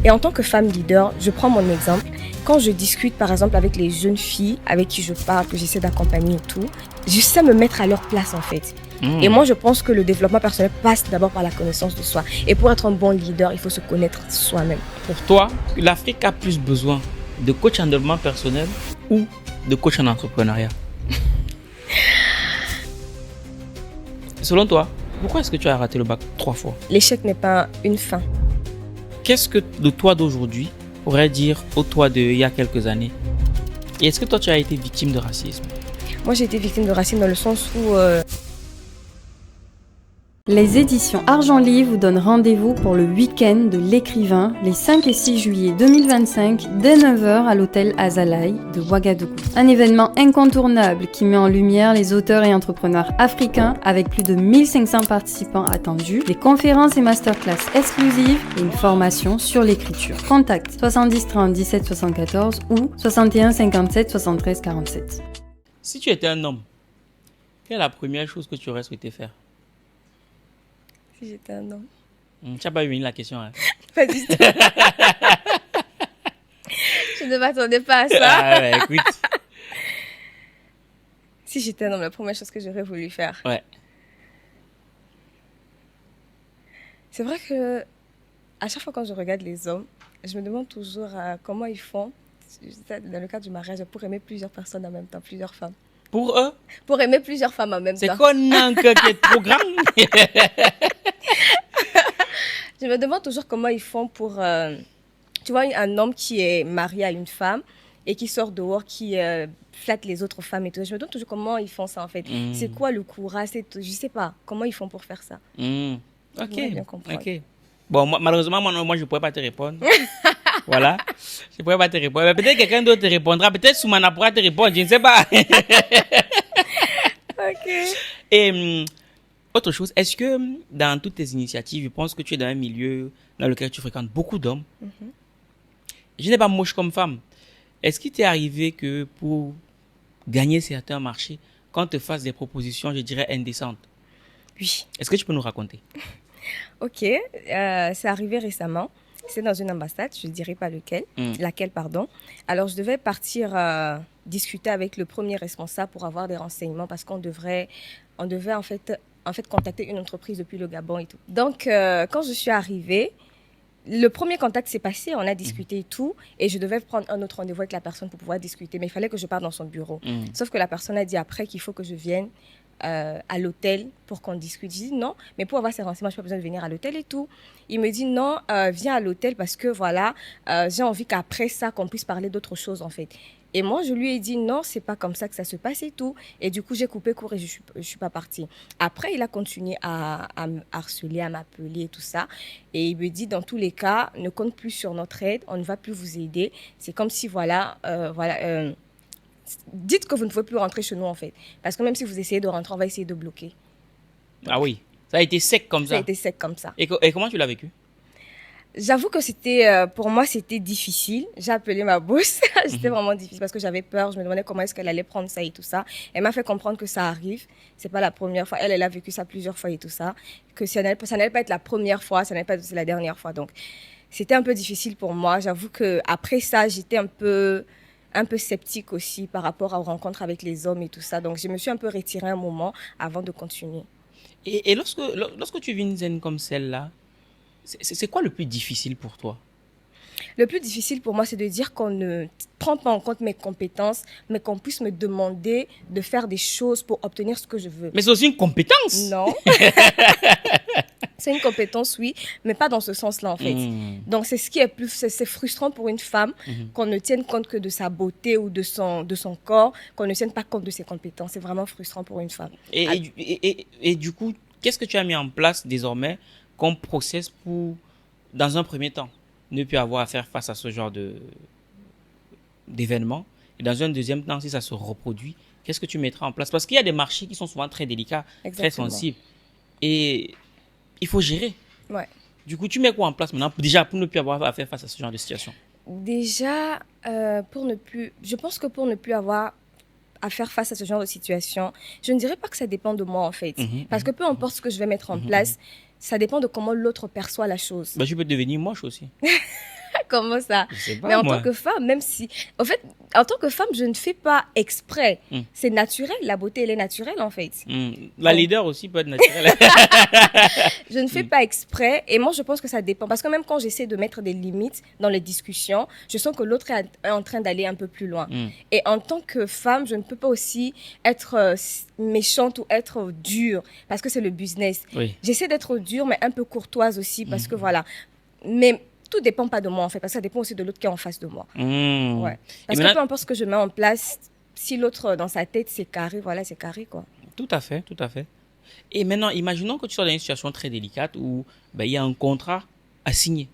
Et en tant que femme leader, je prends mon exemple. Quand je discute par exemple avec les jeunes filles avec qui je parle, que j'essaie d'accompagner et tout, je sais me mettre à leur place en fait. Et moi je pense que le développement personnel passe d'abord par la connaissance de soi. Et pour être un bon leader, il faut se connaître soi-même. Pour toi, l'Afrique a plus besoin de coach en développement personnel ou de coach en entrepreneuriat? Selon toi, pourquoi est-ce que tu as raté le bac 3 fois? L'échec n'est pas une fin. Qu'est-ce que le toi d'aujourd'hui pourrait dire au toi d'il y a quelques années? Et est-ce que toi, tu as été victime de racisme? Moi j'ai été victime de racisme dans le sens où... Les éditions Argent Livre vous donnent rendez-vous pour le week-end de l'écrivain les 5 et 6 juillet 2025 dès 9h à l'hôtel Azalai de Ouagadougou. Un événement incontournable qui met en lumière les auteurs et entrepreneurs africains avec plus de 1500 participants attendus, des conférences et masterclass exclusives et une formation sur l'écriture. Contact 70 30 17 74 ou 61 57 73 47. Si tu étais un homme, quelle est la première chose que tu aurais souhaité faire? Si j'étais un homme. Tu n'as pas eu la question, hein? Pas du tout. Je ne m'attendais pas à ça. Ah ouais, écoute. Si j'étais un homme, la première chose que j'aurais voulu faire. Ouais. C'est vrai que à chaque fois quand je regarde les hommes, je me demande toujours comment ils font, dans le cadre du mariage, pour aimer plusieurs personnes en même temps, plusieurs femmes. Pour eux, Pour aimer plusieurs femmes en même temps. c'est qu'on a un cœur qui est trop grand. Je me demande toujours comment ils font pour... tu vois, un homme qui est marié à une femme et qui sort dehors, qui flatte les autres femmes et tout. Je me demande toujours comment ils font ça en fait. C'est quoi le courage? Je sais pas. Comment ils font pour faire ça? Ok. Bien comprendre. Ok. Bon, malheureusement, moi, je ne pourrais pas te répondre. Voilà. Je ne pourrais pas te répondre. Mais peut-être quelqu'un d'autre te répondra. Peut-être Soumana pourra te répondre. Je ne sais pas. Ok. Et autre chose, est-ce que dans toutes tes initiatives, je pense que tu es dans un milieu dans lequel tu fréquentes beaucoup d'hommes. Je n'ai pas moche comme femme. Est-ce qu'il t'est arrivé que pour gagner certains marchés, quand on te fasse des propositions, je dirais indécentes? Oui. Est-ce que tu peux nous raconter? Ok. C'est arrivé récemment. C'est dans une ambassade, je ne dirai pas laquelle, pardon. Alors, je devais partir discuter avec le premier responsable pour avoir des renseignements parce qu'on devait en fait contacter une entreprise depuis le Gabon et tout. Donc, quand je suis arrivée, le premier contact s'est passé, on a discuté et tout, et je devais prendre un autre rendez-vous avec la personne pour pouvoir discuter, mais il fallait que je parte dans son bureau. Sauf que la personne a dit après qu'il faut que je vienne à l'hôtel pour qu'on discute. Je dis non, mais pour avoir ces renseignements, je n'ai pas besoin de venir à l'hôtel et tout. Il me dit non, viens à l'hôtel parce que voilà, j'ai envie qu'après ça, qu'on puisse parler d'autres choses en fait. Et moi, je lui ai dit non, c'est pas comme ça que ça se passe et tout. Et du coup, j'ai coupé court et je suis pas partie. Après, il a continué à me harceler, à m'appeler et tout ça. Et il me dit, dans tous les cas, ne compte plus sur notre aide, on ne va plus vous aider. C'est comme si, dites que vous ne pouvez plus rentrer chez nous en fait. Parce que même si vous essayez de rentrer, on va essayer de bloquer. Donc, ah oui, ça a été sec comme ça. Ça a été sec comme ça. Et comment tu l'as vécu? J'avoue que pour moi, c'était difficile. J'ai appelé ma boss. C'était vraiment difficile parce que j'avais peur. Je me demandais comment est-ce qu'elle allait prendre ça et tout ça. Elle m'a fait comprendre que ça arrive. C'est pas la première fois. Elle a vécu ça plusieurs fois et tout ça. Que ça n'allait pas être la première fois, ça n'allait pas être la dernière fois. Donc, c'était un peu difficile pour moi. J'avoue que après ça, j'étais un peu sceptique aussi par rapport aux rencontres avec les hommes et tout ça. Donc, je me suis un peu retirée un moment avant de continuer. Et lorsque tu vis une scène comme celle-là, c'est quoi le plus difficile pour toi? Le plus difficile pour moi, c'est de dire qu'on ne prend pas en compte mes compétences, mais qu'on puisse me demander de faire des choses pour obtenir ce que je veux. Mais c'est aussi une compétence. Non. C'est une compétence, oui, mais pas dans ce sens-là, en fait. Donc, c'est ce qui est c'est frustrant pour une femme qu'on ne tienne compte que de sa beauté ou de son corps, qu'on ne tienne pas compte de ses compétences. C'est vraiment frustrant pour une femme. Et du coup, qu'est-ce que tu as mis en place désormais comme process pour, dans un premier temps, ne plus avoir à faire face à ce genre d'événements? Et dans un deuxième temps, si ça se reproduit, qu'est-ce que tu mettras en place? Parce qu'il y a des marchés qui sont souvent très délicats, très sensibles. Et il faut gérer. Ouais. Du coup, tu mets quoi en place maintenant, déjà, pour ne plus avoir à faire face à ce genre de situation? Déjà, je pense que pour ne plus avoir à faire face à ce genre de situation, je ne dirais pas que ça dépend de moi, en fait. Parce que peu importe ce que je vais mettre en place, ça dépend de comment l'autre perçoit la chose. Bah, tu peux devenir moche aussi. Comment ça? Je sais pas, Mais en moi. tant que femme, même si... En fait, en tant que femme, je ne fais pas exprès. C'est naturel. La beauté, elle est naturelle, en fait. La leader aussi peut être naturelle. Je ne fais pas exprès. Et moi, je pense que ça dépend. Parce que même quand j'essaie de mettre des limites dans les discussions, je sens que l'autre est en train d'aller un peu plus loin. Et en tant que femme, je ne peux pas aussi être méchante ou être dure. Parce que c'est le business. Oui. J'essaie d'être dure, mais un peu courtoise aussi. Parce que voilà. Mais tout dépend pas de moi, en fait. Parce que ça dépend aussi de l'autre qui est en face de moi. Ouais. Parce que peu importe ce que je mets en place, si l'autre dans sa tête, c'est carré, voilà, c'est carré, quoi. Tout à fait, tout à fait. Et maintenant, imaginons que tu sois dans une situation très délicate où il y a un contrat à signer.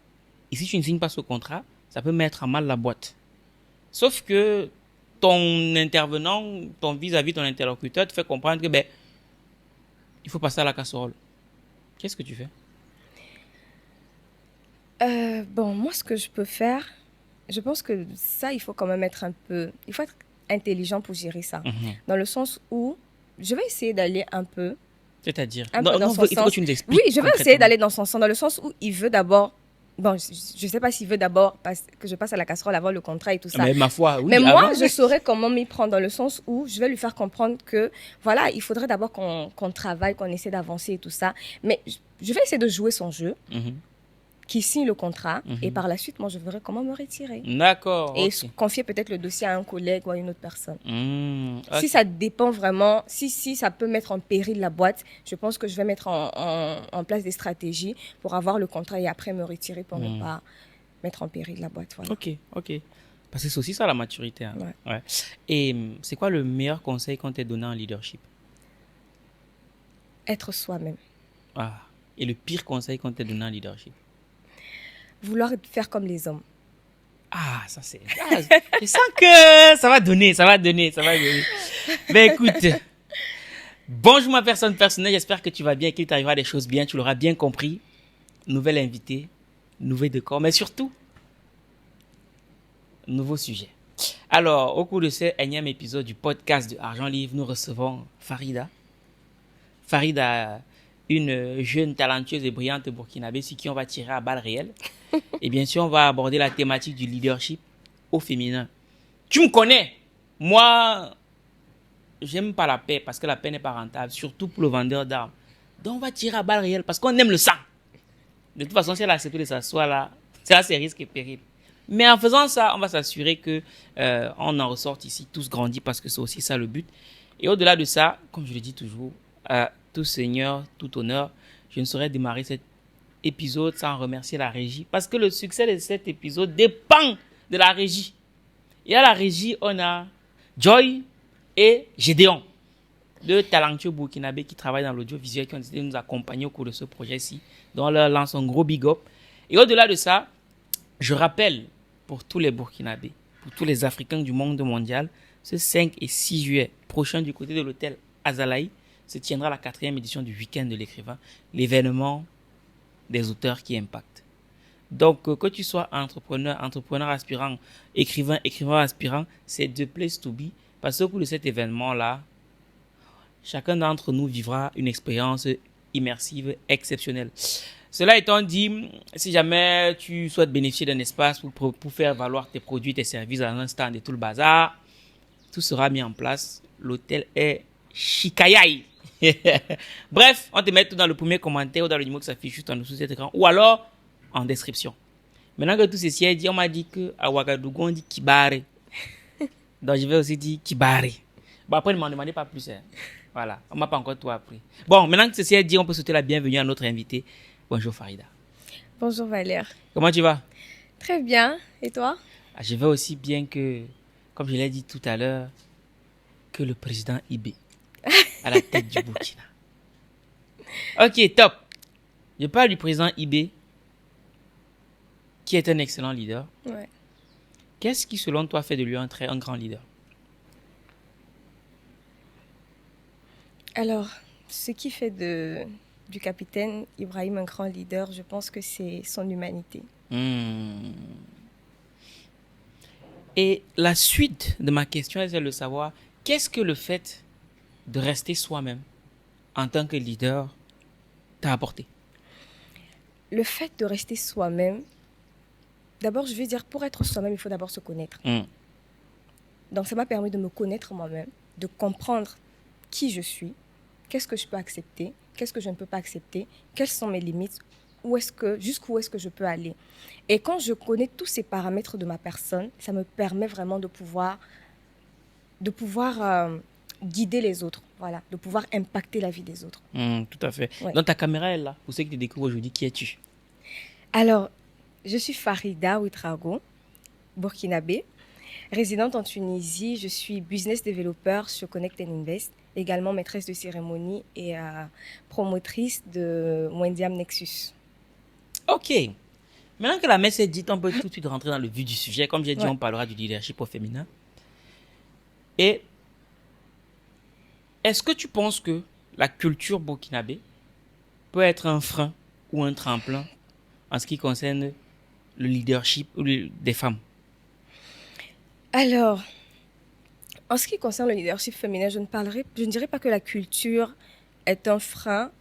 Et si tu ne signes pas ce contrat, ça peut mettre à mal la boîte. Sauf que ton intervenant, ton vis-à-vis, ton interlocuteur te fait comprendre que il faut passer à la casserole. Qu'est-ce que tu fais? Bon, moi, ce que je peux faire, je pense que ça, il faut quand même être il faut être intelligent pour gérer ça. Dans le sens où je vais essayer d'aller un peu C'est-à-dire dans son il faut sens. que tu nous expliques. Oui, je vais essayer d'aller dans son sens, dans le sens où il veut d'abord... Bon, je ne sais pas s'il veut d'abord que je passe à la casserole avant le contrat et tout ça. Mais ma foi, oui. Mais moi, avant. je saurais comment m'y prendre dans le sens où je vais lui faire comprendre que, voilà, il faudrait d'abord qu'on travaille, qu'on essaie d'avancer et tout ça. Mais je vais essayer de jouer son jeu, qui signe le contrat, et par la suite, moi, je verrai comment me retirer. D'accord. Et ok. confier peut-être le dossier à un collègue ou à une autre personne. Ok. Si ça dépend vraiment, si ça peut mettre en péril la boîte, je pense que je vais mettre en place des stratégies pour avoir le contrat et après me retirer pour ne pas mettre en péril la boîte. Voilà. Ok. Parce que c'est aussi ça la maturité. Hein. Ouais. Et c'est quoi le meilleur conseil qu'on t'ait donné en leadership? Être soi-même. Ah. Et le pire conseil qu'on t'ait donné en leadership? Vouloir faire comme les hommes. Ah, ça c'est... je sens que ça va donner. Mais écoute, bonjour ma personne personnelle, j'espère que tu vas bien, qu'il t'arrivera des choses bien, tu l'auras bien compris. Nouvel invité, nouveau décor, mais surtout, nouveau sujet. Alors, au cours de ce énième épisode du podcast de Argent Livre, nous recevons Farida. Farida, une jeune talentueuse et brillante burkinabé sur qui on va tirer à balles réelles. Et bien sûr, on va aborder la thématique du leadership au féminin. Tu me connais. Moi, j'aime pas la paix parce que la paix n'est pas rentable, surtout pour le vendeur d'armes. Donc, on va tirer à balles réelles parce qu'on aime le sang. De toute façon, si elle a accepté de s'asseoir là, c'est à ses risques et périls. Mais en faisant ça, on va s'assurer que on en ressorte ici tous grandis parce que c'est aussi ça le but. Et au-delà de ça, comme je le dis toujours, tout seigneur, tout honneur, je ne saurais démarrer cet épisode sans remercier la régie parce que le succès de cet épisode dépend de la régie. Et à la régie, on a Joy et Gédéon, deux talentueux burkinabés qui travaillent dans l'audiovisuel, qui ont décidé de nous accompagner au cours de ce projet-ci. Donc on leur lance un gros big up. Et au-delà de ça, je rappelle pour tous les burkinabés, pour tous les Africains du monde mondial, ce 5 et 6 juillet prochain du côté de l'hôtel Azalaï se tiendra la 4e édition du week-end de l'écrivain, l'événement des auteurs qui impactent. Donc, que tu sois entrepreneur aspirant, écrivain aspirant, c'est the place to be. Parce qu'au cours de cet événement-là, chacun d'entre nous vivra une expérience immersive exceptionnelle. Cela étant dit, si jamais tu souhaites bénéficier d'un espace pour faire valoir tes produits, tes services à un stand et tout le bazar, tout sera mis en place. L'hôtel est Chikayaï. Bref, on te met tout dans le premier commentaire ou dans le numéro qui s'affiche juste en dessous de cet écran ou alors en description. Maintenant que tout ceci est dit, on m'a dit qu'à Ouagadougou, on dit Kibare. Donc je vais aussi dire Kibare. Bon, après, ne m'en demandez pas plus. Hein. Voilà, on ne m'a pas encore tout appris. Bon, maintenant que ceci est dit, on peut souhaiter la bienvenue à notre invité. Bonjour Farida. Bonjour Valère. Comment tu vas? Très bien. Et toi? Je vais aussi bien que, comme je l'ai dit tout à l'heure, que le président Ibé à la tête du Burkina. Ok, top. Je parle du président Ibé, qui est un excellent leader. Ouais. Qu'est-ce qui, selon toi, fait de lui un grand leader? Alors, ce qui fait du capitaine Ibrahim un grand leader, je pense que c'est son humanité. Et la suite de ma question est de savoir, qu'est-ce que le fait de rester soi-même en tant que leader t'a apporté? Le fait de rester soi-même, D'abord, je vais dire, pour être soi-même, il faut d'abord se connaître. Donc, ça m'a permis de me connaître moi-même, de comprendre qui je suis, qu'est-ce que je peux accepter, qu'est-ce que je ne peux pas accepter, quelles sont mes limites, jusqu'où est-ce que je peux aller. Et quand je connais tous ces paramètres de ma personne, ça me permet vraiment de pouvoir guider les autres, voilà, de pouvoir impacter la vie des autres. Tout à fait. Ouais. Donc, ta caméra est là. Pour ceux qui te découvrent aujourd'hui, qui es-tu? Alors, je suis Farida Ouetraogo, burkinabé, résidente en Tunisie. Je suis business developer sur Connect and Invest, également maîtresse de cérémonie et promotrice de Wendiam Nexus. Ok. Maintenant que la messe est dite, on peut tout de suite rentrer dans le vif du sujet. Comme j'ai dit, on parlera du leadership au féminin. Et est-ce que tu penses que la culture burkinabé peut être un frein ou un tremplin en ce qui concerne le leadership des femmes? Alors, en ce qui concerne le leadership féminin, je ne dirais pas que la culture est un frein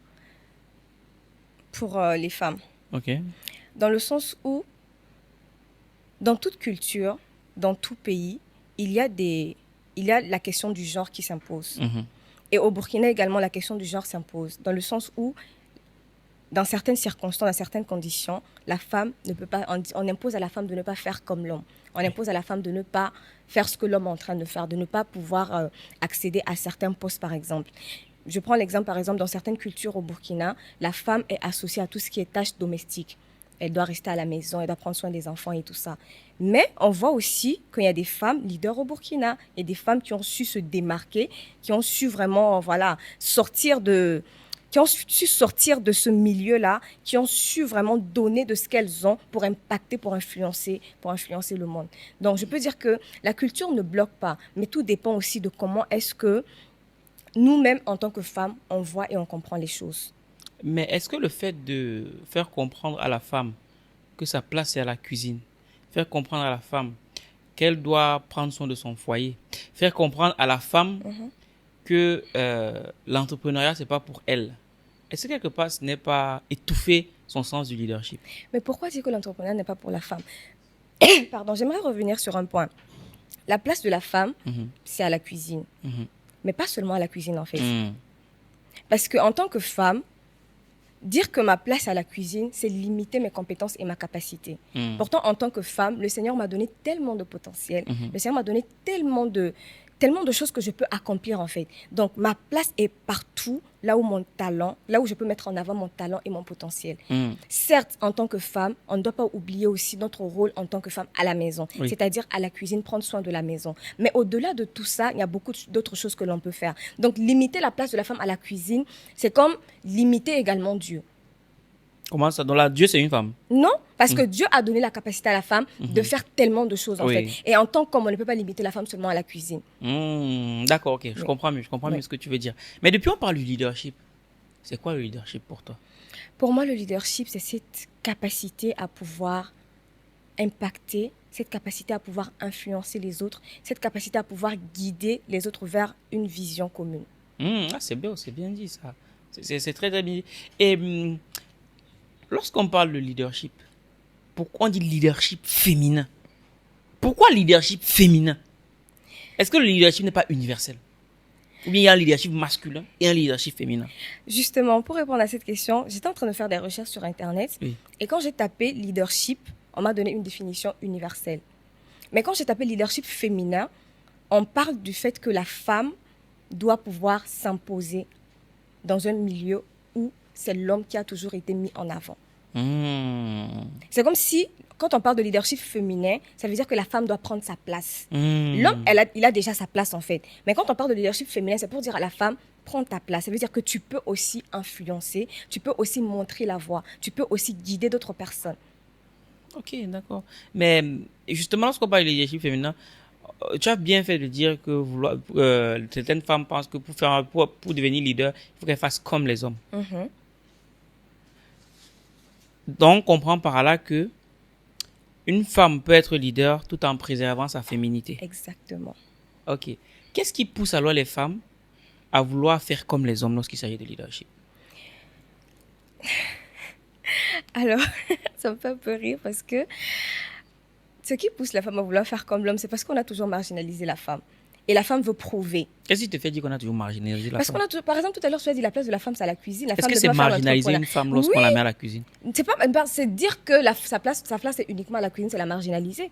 pour les femmes. Ok. Dans le sens où, dans toute culture, dans tout pays, il y a la question du genre qui s'impose. Et au Burkina également, la question du genre s'impose. Dans le sens où, dans certaines circonstances, dans certaines conditions, la femme ne peut pas, on impose à la femme de ne pas faire comme l'homme. On impose à la femme de ne pas faire ce que l'homme est en train de faire, de ne pas pouvoir accéder à certains postes, par exemple. Je prends l'exemple, par exemple, dans certaines cultures au Burkina, la femme est associée à tout ce qui est tâches domestiques. Elle doit rester à la maison, elle doit prendre soin des enfants et tout ça. Mais on voit aussi qu'il y a des femmes leaders au Burkina et des femmes qui ont su se démarquer, qui ont su vraiment sortir de ce milieu-là, qui ont su vraiment donner de ce qu'elles ont pour impacter, pour influencer le monde. Donc, je peux dire que la culture ne bloque pas, mais tout dépend aussi de comment est-ce que nous-mêmes, en tant que femmes, on voit et on comprend les choses. Mais est-ce que le fait de faire comprendre à la femme que sa place est à la cuisine, faire comprendre à la femme qu'elle doit prendre soin de son foyer, faire comprendre à la femme que l'entrepreneuriat, ce n'est pas pour elle, est-ce que quelque part, ce n'est pas étouffer son sens du leadership? Mais pourquoi dire que l'entrepreneuriat n'est pas pour la femme? Pardon, j'aimerais revenir sur un point. La place de la femme, c'est à la cuisine. Mais pas seulement à la cuisine, en fait. Parce qu'en tant que femme, dire que ma place à la cuisine, c'est limiter mes compétences et ma capacité. Pourtant, en tant que femme, le Seigneur m'a donné tellement de potentiel. Le Seigneur m'a donné tellement de choses que je peux accomplir, en fait. Donc, ma place est partout, là où je peux mettre en avant mon talent et mon potentiel. Certes, en tant que femme, on ne doit pas oublier aussi notre rôle en tant que femme à la maison, c'est-à-dire à la cuisine, prendre soin de la maison. Mais au-delà de tout ça, il y a beaucoup d'autres choses que l'on peut faire. Donc, limiter la place de la femme à la cuisine, c'est comme limiter également Dieu. Comment ça? Donc là, Dieu, c'est une femme? Non, parce que Dieu a donné la capacité à la femme de faire tellement de choses, en fait. Et en tant qu'homme, on ne peut pas limiter la femme seulement à la cuisine. D'accord, ok, je comprends mieux ce que tu veux dire. Mais depuis, on parle du leadership. C'est quoi le leadership pour toi? Pour moi, le leadership, c'est cette capacité à pouvoir impacter, cette capacité à pouvoir influencer les autres, cette capacité à pouvoir guider les autres vers une vision commune. C'est bien dit, ça. C'est très, très bien dit. Et lorsqu'on parle de leadership, pourquoi on dit leadership féminin? Pourquoi leadership féminin? Est-ce que le leadership n'est pas universel? Ou bien il y a un leadership masculin et un leadership féminin? Justement, pour répondre à cette question, j'étais en train de faire des recherches sur Internet. Et quand j'ai tapé leadership, on m'a donné une définition universelle. Mais quand j'ai tapé leadership féminin, on parle du fait que la femme doit pouvoir s'imposer dans un milieu où c'est l'homme qui a toujours été mis en avant. C'est comme si, quand on parle de leadership féminin, ça veut dire que la femme doit prendre sa place. L'homme, il a déjà sa place, en fait. Mais quand on parle de leadership féminin, c'est pour dire à la femme, prends ta place. Ça veut dire que tu peux aussi influencer, tu peux aussi montrer la voie, tu peux aussi guider d'autres personnes. Ok, d'accord. Mais justement, lorsqu'on parle de leadership féminin, tu as bien fait de dire que certaines femmes pensent que pour devenir leader, il faut qu'elles fassent comme les hommes. Donc, on comprend par là que une femme peut être leader tout en préservant sa féminité. Exactement. Ok. Qu'est-ce qui pousse alors les femmes à vouloir faire comme les hommes lorsqu'il s'agit de leadership? Alors, ça me fait un peu rire parce que Ce qui pousse la femme à vouloir faire comme l'homme, c'est parce qu'on a toujours marginalisé la femme. Et la femme veut prouver. Qu'est-ce qui te fait dire qu'on a toujours marginalisé la femme? Parce qu'on a, par exemple, tout à l'heure, tu as dit la place de la femme, c'est à la cuisine. Est-ce que c'est marginaliser une femme lorsqu'on la met à la cuisine? C'est dire que sa place est uniquement à la cuisine, c'est la marginaliser.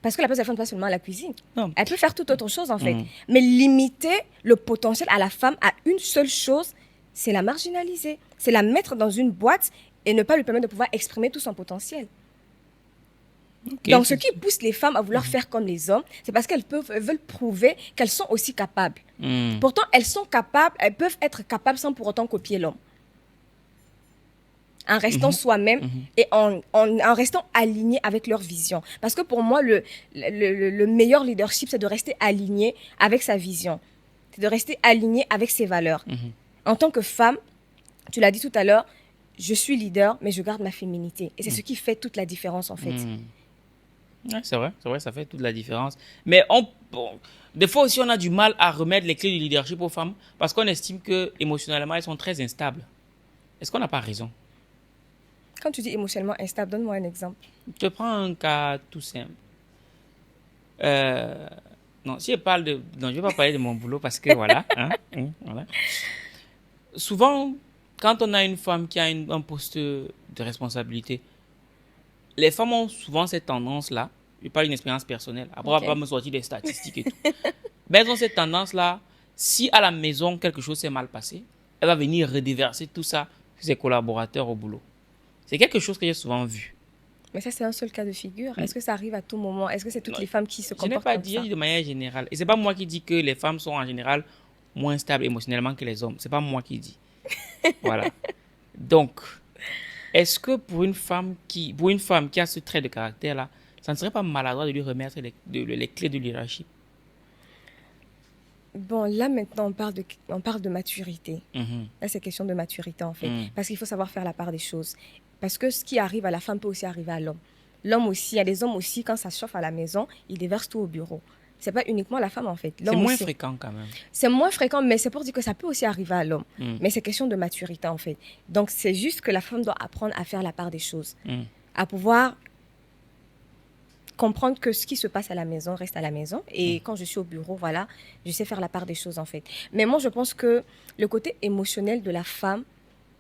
Parce que la place de la femme n'est pas seulement à la cuisine. Non. Elle peut faire toute autre chose, en fait. Mais limiter le potentiel à la femme à une seule chose, c'est la marginaliser. C'est la mettre dans une boîte et ne pas lui permettre de pouvoir exprimer tout son potentiel. Okay. Donc, ce qui pousse les femmes à vouloir faire comme les hommes, c'est parce qu'elles veulent prouver qu'elles sont aussi capables. Pourtant, elles sont capables, elles peuvent être capables sans pour autant copier l'homme. En restant soi-même et en restant aligné avec leur vision. Parce que pour moi, le meilleur leadership, c'est de rester aligné avec sa vision. C'est de rester aligné avec ses valeurs. En tant que femme, tu l'as dit tout à l'heure, je suis leader, mais je garde ma féminité. Et c'est ce qui fait toute la différence, en fait. Ouais, c'est vrai, ça fait toute la différence. Mais des fois aussi, on a du mal à remettre les clés du leadership aux femmes parce qu'on estime que émotionnellement, elles sont très instables. Est-ce qu'on n'a pas raison? Quand tu dis émotionnellement instable, donne-moi un exemple. Je te prends un cas tout simple. Non, si je parle de... Non, je ne vais pas parler de mon boulot parce que voilà. Voilà. Souvent, quand on a une femme qui a un poste de responsabilité, les femmes ont souvent cette tendance-là, je parle d'une expérience personnelle, après on va pas me sortir des statistiques et tout, mais elles ont cette tendance-là, si à la maison quelque chose s'est mal passé, elle va venir redéverser tout ça sur ses collaborateurs au boulot. C'est quelque chose que j'ai souvent vu. Mais ça, c'est un seul cas de figure. Est-ce que ça arrive à tout moment? Est-ce que c'est toutes les femmes qui se comportent comme ça? Je n'ai pas dit de manière générale. Et ce n'est pas moi qui dis que les femmes sont en général moins stables émotionnellement que les hommes. Ce n'est pas moi qui dis. Voilà. Donc, est-ce que pour une femme qui a ce trait de caractère-là, ça ne serait pas maladroit de lui remettre les clés du leadership? Bon, là maintenant, on parle de maturité. Là, c'est question de maturité, en fait. Parce qu'il faut savoir faire la part des choses. Parce que ce qui arrive à la femme peut aussi arriver à l'homme. L'homme aussi, il y a des hommes aussi, quand ça chauffe à la maison, ils déversent tout au bureau. C'est pas uniquement la femme, en fait. C'est moins fréquent, quand même. C'est moins fréquent, mais c'est pour dire que ça peut aussi arriver à l'homme. Mais c'est question de maturité, en fait. Donc, c'est juste que la femme doit apprendre à faire la part des choses. À pouvoir comprendre que ce qui se passe à la maison reste à la maison. Et quand je suis au bureau, voilà, je sais faire la part des choses, en fait. Mais moi, je pense que le côté émotionnel de la femme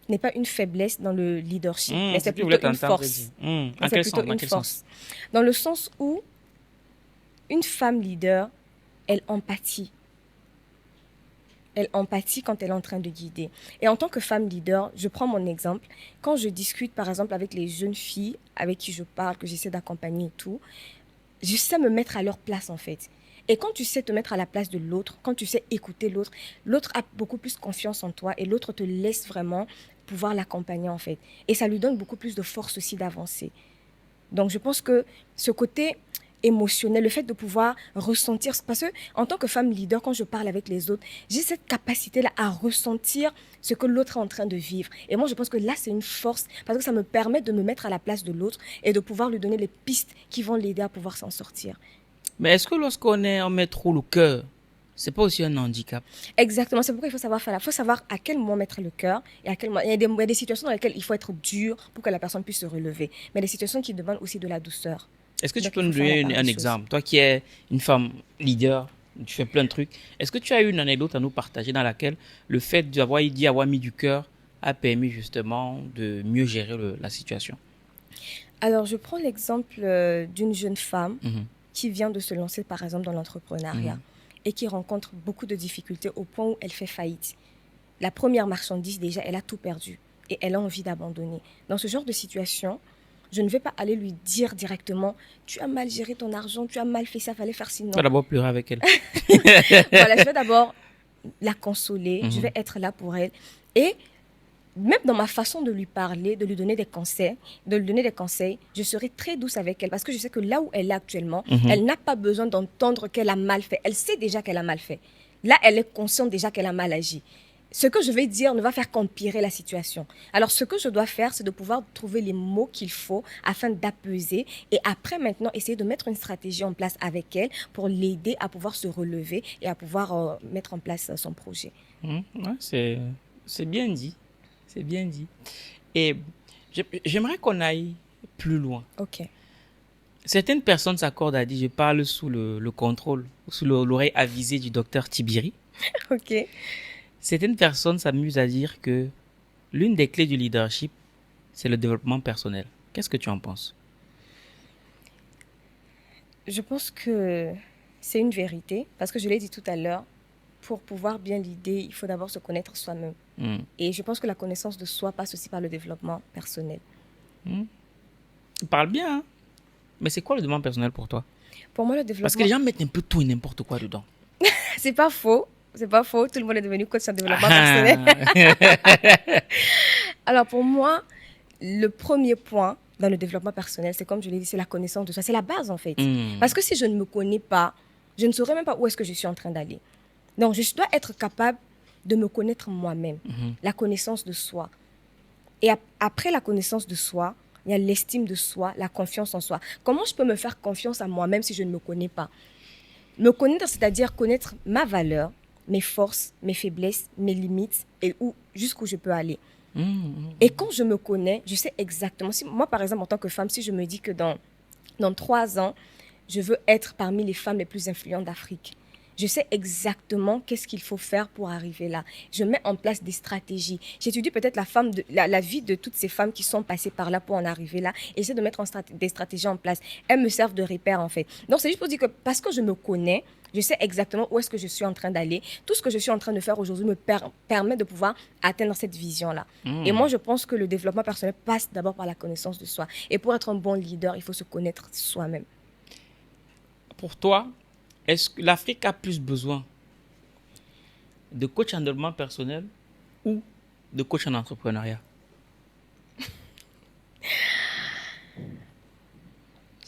n'est pas une faiblesse dans le leadership, mais c'est plutôt une force. C'est plutôt une force. Dans le sens où une femme leader, elle empathie. Elle empathie quand elle est en train de guider. Et en tant que femme leader, je prends mon exemple. Quand je discute, par exemple, avec les jeunes filles avec qui je parle, que j'essaie d'accompagner et tout, je sais me mettre à leur place, en fait. Et quand tu sais te mettre à la place de l'autre, quand tu sais écouter l'autre, l'autre a beaucoup plus confiance en toi et l'autre te laisse vraiment pouvoir l'accompagner, en fait. Et ça lui donne beaucoup plus de force aussi d'avancer. Donc, je pense que ce côté émotionnel, le fait de pouvoir ressentir, parce que en tant que femme leader, quand je parle avec les autres, j'ai cette capacité-là à ressentir ce que l'autre est en train de vivre. Et moi, je pense que là, c'est une force, parce que ça me permet de me mettre à la place de l'autre et de pouvoir lui donner les pistes qui vont l'aider à pouvoir s'en sortir. Mais est-ce que lorsqu'on met trop le cœur, c'est pas aussi un handicap? Exactement, c'est pourquoi il faut savoir faire. Il faut savoir à quel moment mettre le cœur et à quel moment. Il y a des situations dans lesquelles il faut être dur pour que la personne puisse se relever. Mais des situations qui demandent aussi de la douceur. Est-ce que tu peux nous donner un exemple? Toi qui es une femme leader, tu fais plein de trucs. Est-ce que tu as une anecdote à nous partager dans laquelle le fait d'y avoir mis du cœur a permis justement de mieux gérer la situation? Alors, je prends l'exemple d'une jeune femme qui vient de se lancer, par exemple, dans l'entrepreneuriat et qui rencontre beaucoup de difficultés au point où elle fait faillite. La première marchandise, déjà, elle a tout perdu et elle a envie d'abandonner. Dans ce genre de situation, je ne vais pas aller lui dire directement « Tu as mal géré ton argent, tu as mal fait ça, il fallait faire sinon. » Tu vas d'abord pleurer avec elle. Voilà, je vais d'abord la consoler, je vais être là pour elle. Et même dans ma façon de lui parler, de lui donner des conseils, je serai très douce avec elle parce que je sais que là où elle est actuellement, elle n'a pas besoin d'entendre qu'elle a mal fait. Elle sait déjà qu'elle a mal fait. Là, elle est consciente déjà qu'elle a mal agi. Ce que je vais dire ne va faire qu'empirer la situation. Alors, ce que je dois faire, c'est de pouvoir trouver les mots qu'il faut afin d'apaiser et après, maintenant, essayer de mettre une stratégie en place avec elle pour l'aider à pouvoir se relever et à pouvoir mettre en place son projet. Ouais, c'est bien dit. C'est bien dit. Et j'aimerais qu'on aille plus loin. OK. Certaines personnes s'accordent à dire, je parle sous le contrôle, sous l'oreille avisée du docteur Tibiri. Ok. Certaines personnes s'amusent à dire que l'une des clés du leadership, c'est le développement personnel. Qu'est-ce que tu en penses? Je pense que c'est une vérité, parce que je l'ai dit tout à l'heure, pour pouvoir bien l'idée, il faut d'abord se connaître soi-même. Et je pense que la connaissance de soi passe aussi par le développement personnel. Tu parles bien, hein? Mais c'est quoi le développement personnel pour toi? Pour moi, le développement... Parce que les gens mettent un peu tout et n'importe quoi dedans. C'est pas faux. C'est pas faux. Tout le monde est devenu coach en développement personnel. Alors, pour moi, le premier point dans le développement personnel, c'est comme je l'ai dit, c'est la connaissance de soi. C'est la base, en fait. Parce que si je ne me connais pas, je ne saurais même pas où est-ce que je suis en train d'aller. Donc, je dois être capable de me connaître moi-même. La connaissance de soi. Et après la connaissance de soi, il y a l'estime de soi, la confiance en soi. Comment je peux me faire confiance à moi-même si je ne me connais pas? Me connaître, c'est-à-dire connaître ma valeur, mes forces, mes faiblesses, mes limites et jusqu'où je peux aller. Et quand je me connais, je sais exactement. Si, moi, par exemple, en tant que femme, si je me dis que dans 3 ans, je veux être parmi les femmes les plus influentes d'Afrique, je sais exactement qu'est-ce qu'il faut faire pour arriver là. Je mets en place des stratégies. J'étudie peut-être la vie de toutes ces femmes qui sont passées par là pour en arriver là. Et j'essaie de mettre des stratégies en place. Elles me servent de repère, en fait. Donc, c'est juste pour dire que parce que je me connais, je sais exactement où est-ce que je suis en train d'aller. Tout ce que je suis en train de faire aujourd'hui me permet de pouvoir atteindre cette vision-là. Et moi, je pense que le développement personnel passe d'abord par la connaissance de soi. Et pour être un bon leader, il faut se connaître soi-même. Pour toi, est-ce que l'Afrique a plus besoin de coach en développement personnel ou de coach en entrepreneuriat?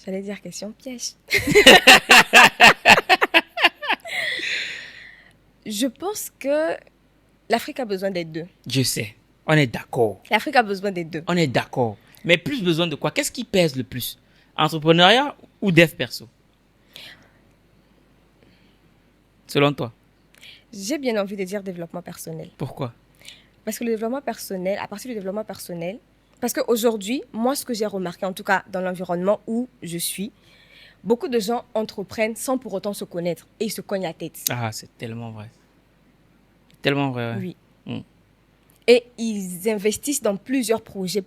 J'allais dire question piège. Je pense que l'Afrique a besoin des deux. Je sais, on est d'accord. L'Afrique a besoin des deux. On est d'accord. Mais plus besoin de quoi? Qu'est-ce qui pèse le plus? Entrepreneuriat ou dev perso? Selon toi? J'ai bien envie de dire développement personnel. Pourquoi? Parce que le développement personnel, à partir du développement personnel, parce qu'aujourd'hui, moi, ce que j'ai remarqué, en tout cas dans l'environnement où je suis, beaucoup de gens entreprennent sans pour autant se connaître et ils se cognent la tête. Ah, c'est tellement vrai. Tellement vrai. Ouais. Oui. Et ils investissent dans plusieurs projets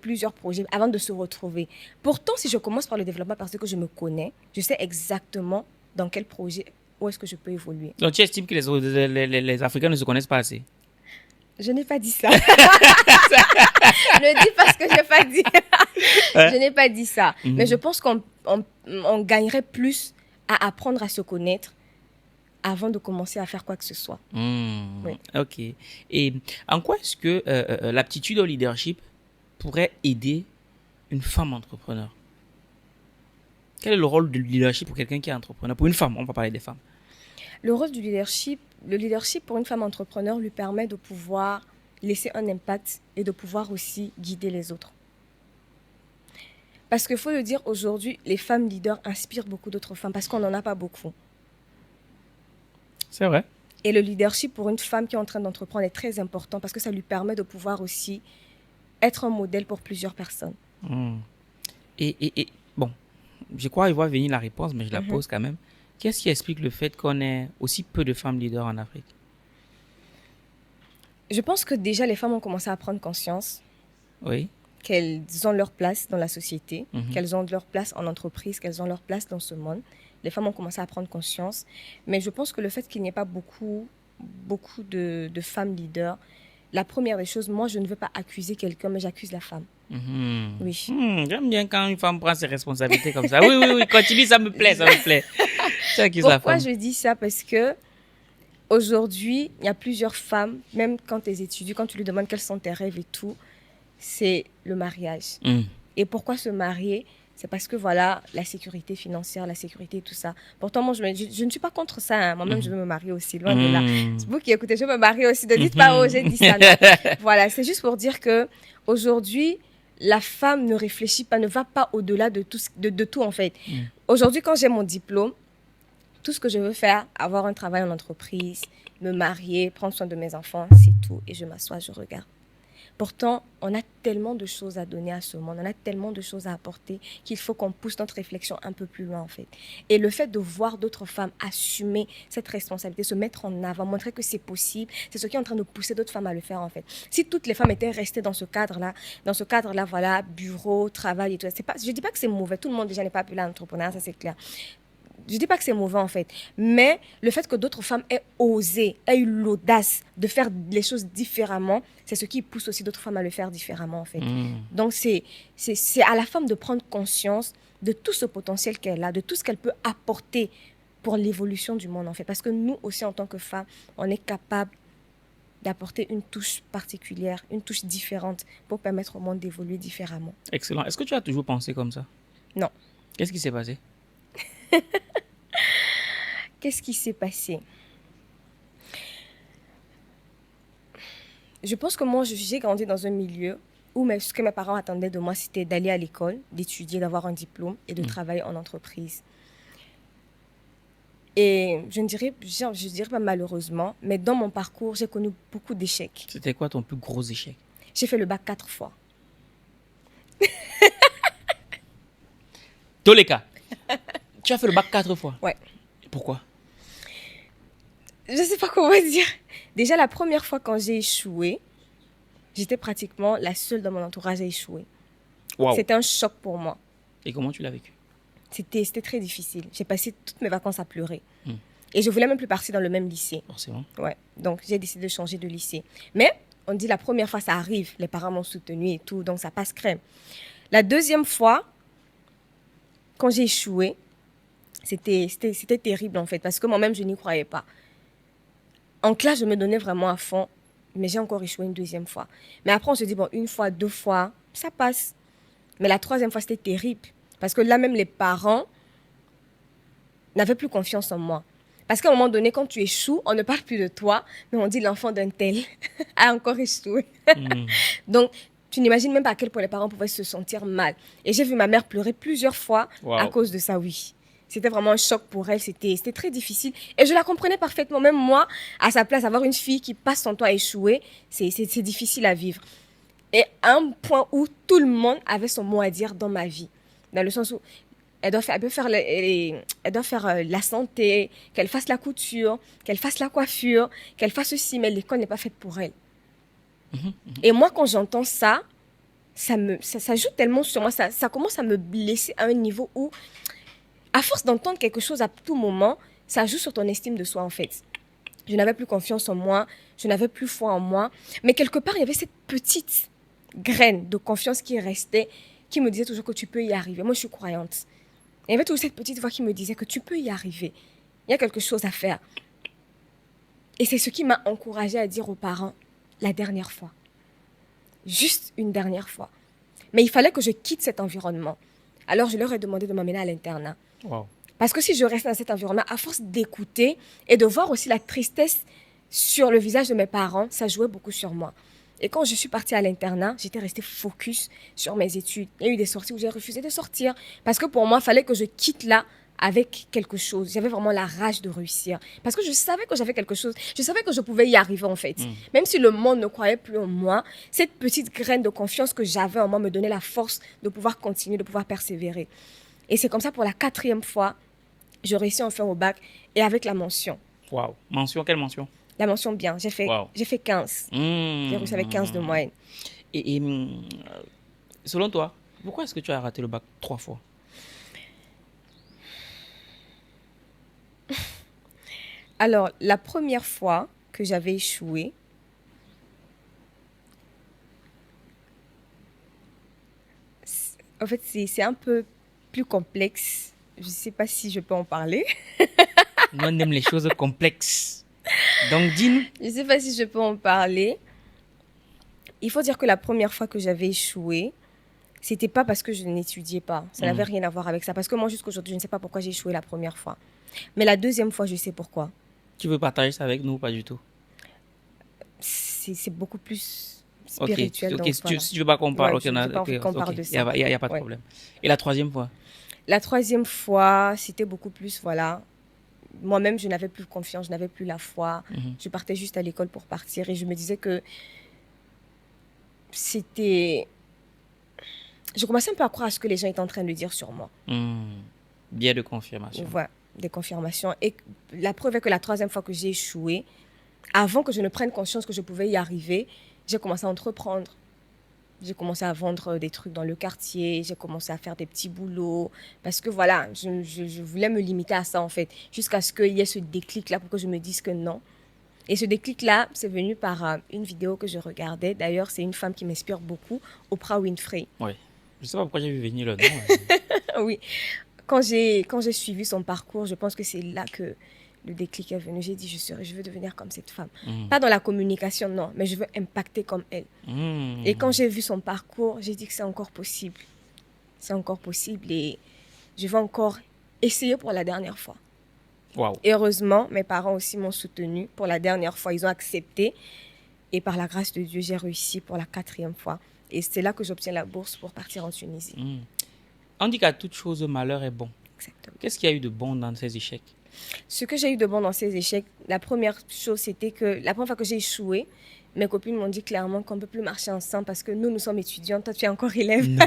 avant de se retrouver. Pourtant, si je commence par le développement parce que je me connais, je sais exactement dans quel projet, où est-ce que je peux évoluer. Donc, tu estimes que les Africains ne se connaissent pas assez? Je n'ai pas dit ça. Ne dis pas ce que je n'ai pas dit. Je n'ai pas dit ça. Mais je pense qu'on gagnerait plus à apprendre à se connaître avant de commencer à faire quoi que ce soit. Oui. Ok. Et en quoi est-ce que l'aptitude au leadership pourrait aider une femme entrepreneur? Quel est le rôle du leadership pour quelqu'un qui est entrepreneur? Pour une femme, on va parler des femmes. Le rôle du leadership, le leadership pour une femme entrepreneur lui permet de pouvoir laisser un impact et de pouvoir aussi guider les autres. Parce qu'il faut le dire, aujourd'hui, les femmes leaders inspirent beaucoup d'autres femmes parce qu'on n'en a pas beaucoup. C'est vrai. Et le leadership pour une femme qui est en train d'entreprendre est très important parce que ça lui permet de pouvoir aussi être un modèle pour plusieurs personnes. Et bon, je crois qu'il va venir la réponse, mais je la pose quand même. Qu'est-ce qui explique le fait qu'on ait aussi peu de femmes leaders en Afrique? Je pense que déjà les femmes ont commencé à prendre conscience qu'elles ont leur place dans la société, qu'elles ont leur place en entreprise, qu'elles ont leur place dans ce monde. Les femmes ont commencé à prendre conscience. Mais je pense que le fait qu'il n'y ait pas beaucoup de femmes leaders, la première des choses, moi, je ne veux pas accuser quelqu'un, mais j'accuse la femme. Oui. J'aime bien quand une femme prend ses responsabilités comme ça. Oui, continue, ça me plaît. Pourquoi je dis ça? Parce que aujourd'hui, il y a plusieurs femmes, même quand elles étudient, quand tu lui demandes quels sont tes rêves et tout, c'est le mariage. Et pourquoi se marier? C'est parce que voilà, la sécurité financière, la sécurité, tout ça. Pourtant, moi, je ne suis pas contre ça. Hein. Moi-même, je veux me marier aussi, loin de là. C'est vous qui écoutez, je veux me marier aussi. Ne dites pas, oh, j'ai dit ça. Voilà, c'est juste pour dire qu'aujourd'hui, la femme ne réfléchit pas, ne va pas au-delà de tout, en fait. Aujourd'hui, quand j'ai mon diplôme, tout ce que je veux faire, avoir un travail en entreprise, me marier, prendre soin de mes enfants, c'est tout. Et je m'assois, je regarde. Pourtant, on a tellement de choses à donner à ce monde, on a tellement de choses à apporter qu'il faut qu'on pousse notre réflexion un peu plus loin en fait. Et le fait de voir d'autres femmes assumer cette responsabilité, se mettre en avant, montrer que c'est possible, c'est ce qui est en train de pousser d'autres femmes à le faire en fait. Si toutes les femmes étaient restées dans ce cadre-là, voilà, bureau, travail et tout, je dis pas que c'est mauvais, tout le monde déjà n'est pas appelé à l'entrepreneuriat, ça c'est clair. Je dis pas que c'est mauvais en fait, mais le fait que d'autres femmes aient osé, aient eu l'audace de faire les choses différemment, c'est ce qui pousse aussi d'autres femmes à le faire différemment en fait. Donc c'est à la femme de prendre conscience de tout ce potentiel qu'elle a, de tout ce qu'elle peut apporter pour l'évolution du monde en fait. Parce que nous aussi en tant que femmes, on est capable d'apporter une touche particulière, une touche différente pour permettre au monde d'évoluer différemment. Excellent. Est-ce que tu as toujours pensé comme ça? Non. Qu'est-ce qui s'est passé? Qu'est-ce qui s'est passé? Je pense que moi, j'ai grandi dans un milieu où ce que mes parents attendaient de moi, c'était d'aller à l'école, d'étudier, d'avoir un diplôme et de travailler en entreprise. Et je dirais pas malheureusement, mais dans mon parcours, j'ai connu beaucoup d'échecs. C'était quoi ton plus gros échec? J'ai fait le bac 4 fois. Tous les cas. Tu as fait le bac 4 fois? Ouais. Pourquoi? Je sais pas comment dire. Déjà, la première fois quand j'ai échoué, j'étais pratiquement la seule dans mon entourage à échouer. Wow. C'était un choc pour moi. Et comment tu l'as vécu? C'était très difficile. J'ai passé toutes mes vacances à pleurer. Et je voulais même plus partir dans le même lycée. Forcément. Ouais. Donc, j'ai décidé de changer de lycée. Mais, on dit la première fois, ça arrive. Les parents m'ont soutenue et tout. Donc, ça passe crème. La deuxième fois, quand j'ai échoué, c'était terrible en fait. Parce que moi-même, je n'y croyais pas. En classe, je me donnais vraiment à fond. Mais j'ai encore échoué une deuxième fois. Mais après, on se dit, bon, une fois, deux fois, ça passe. Mais la troisième fois, c'était terrible. Parce que là, même les parents n'avaient plus confiance en moi. Parce qu'à un moment donné, quand tu échoues, on ne parle plus de toi, mais on dit l'enfant d'un tel a encore échoué. Donc, tu n'imagines même pas à quel point les parents pouvaient se sentir mal. Et j'ai vu ma mère pleurer plusieurs fois à cause de ça, oui. C'était vraiment un choc pour elle, c'était très difficile. Et je la comprenais parfaitement. Même moi, à sa place, avoir une fille qui passe son temps à échouer, c'est difficile à vivre. Et à un point où tout le monde avait son mot à dire dans ma vie. Dans le sens où elle doit faire la santé, qu'elle fasse la couture, qu'elle fasse la coiffure, qu'elle fasse ceci, mais l'école n'est pas faite pour elle. Et moi, quand j'entends ça, ça joue tellement sur moi, ça commence à me blesser à un niveau où, à force d'entendre quelque chose à tout moment, ça joue sur ton estime de soi, en fait. Je n'avais plus confiance en moi, je n'avais plus foi en moi, mais quelque part, il y avait cette petite graine de confiance qui restait, qui me disait toujours que tu peux y arriver. Moi, je suis croyante. Il y avait toujours cette petite voix qui me disait que tu peux y arriver. Il y a quelque chose à faire. Et c'est ce qui m'a encouragée à dire aux parents la dernière fois. Juste une dernière fois. Mais il fallait que je quitte cet environnement. Alors, je leur ai demandé de m'emmener à l'internat. Wow. Parce que si je restais dans cet environnement, à force d'écouter et de voir aussi la tristesse sur le visage de mes parents, ça jouait beaucoup sur moi. Et quand je suis partie à l'internat, j'étais restée focus sur mes études. Il y a eu des sorties où j'ai refusé de sortir. Parce que pour moi, il fallait que je quitte là avec quelque chose. J'avais vraiment la rage de réussir. Parce que je savais que j'avais quelque chose. Je savais que je pouvais y arriver, en fait. Même si le monde ne croyait plus en moi, cette petite graine de confiance que j'avais en moi me donnait la force de pouvoir continuer, de pouvoir persévérer. Et c'est comme ça, pour la 4e fois, je réussis enfin au bac et avec la mention. Waouh. Mention, quelle mention? La mention bien. J'ai fait 15. J'ai réussi avec 15 de moyenne. Et selon toi, pourquoi est-ce que tu as raté le bac 3 fois? Alors, la première fois que j'avais échoué, en fait, c'est un peu plus complexe. Je ne sais pas si je peux en parler. Nous, on aime les choses complexes. Donc, dis-nous. Je ne sais pas si je peux en parler. Il faut dire que la première fois que j'avais échoué, c'était pas parce que je n'étudiais pas. Ça n'avait rien à voir avec ça. Parce que moi, jusqu'aujourd'hui, je ne sais pas pourquoi j'ai échoué la première fois. Mais la deuxième fois, je sais pourquoi. Tu veux partager ça avec nous ou pas du tout? C'est beaucoup plus spirituel. Ok, donc, si voilà. tu veux pas qu'on parle, Ouais, je veux pas qu'on parle de ça. Il n'y a pas de problème. Et la troisième fois? La troisième fois, c'était beaucoup plus, voilà. Moi-même, je n'avais plus confiance, je n'avais plus la foi. Je partais juste à l'école pour partir et je me disais que c'était... Je commençais un peu à croire à ce que les gens étaient en train de dire sur moi. Biais de confirmation. Voilà, des confirmations. Et la preuve est que la 3e fois que j'ai échoué, avant que je ne prenne conscience que je pouvais y arriver, j'ai commencé à entreprendre. J'ai commencé à vendre des trucs dans le quartier, j'ai commencé à faire des petits boulots, parce que voilà, je voulais me limiter à ça en fait, jusqu'à ce qu'il y ait ce déclic-là pour que je me dise que non. Et ce déclic-là, c'est venu par une vidéo que je regardais. D'ailleurs, c'est une femme qui m'inspire beaucoup, Oprah Winfrey. Oui. Je ne sais pas pourquoi j'ai vu venir le nom. Oui. Quand j'ai suivi son parcours, je pense que c'est là que le déclic est venu. J'ai dit, je veux devenir comme cette femme. Pas dans la communication, non, mais je veux impacter comme elle. Et quand j'ai vu son parcours, j'ai dit que c'est encore possible. C'est encore possible et je vais encore essayer pour la dernière fois. Wow. Et heureusement, mes parents aussi m'ont soutenu pour la dernière fois. Ils ont accepté. Et par la grâce de Dieu, j'ai réussi pour la 4e fois. Et c'est là que j'obtiens la bourse pour partir en Tunisie. On dit qu'à toute chose, malheur est bon. Exactement. Qu'est-ce qu'il y a eu de bon dans ces échecs? Ce que j'ai eu de bon dans ces échecs, la première chose, c'était que la première fois que j'ai échoué, mes copines m'ont dit clairement qu'on ne peut plus marcher ensemble parce que nous sommes étudiants, toi tu es encore élève. Non.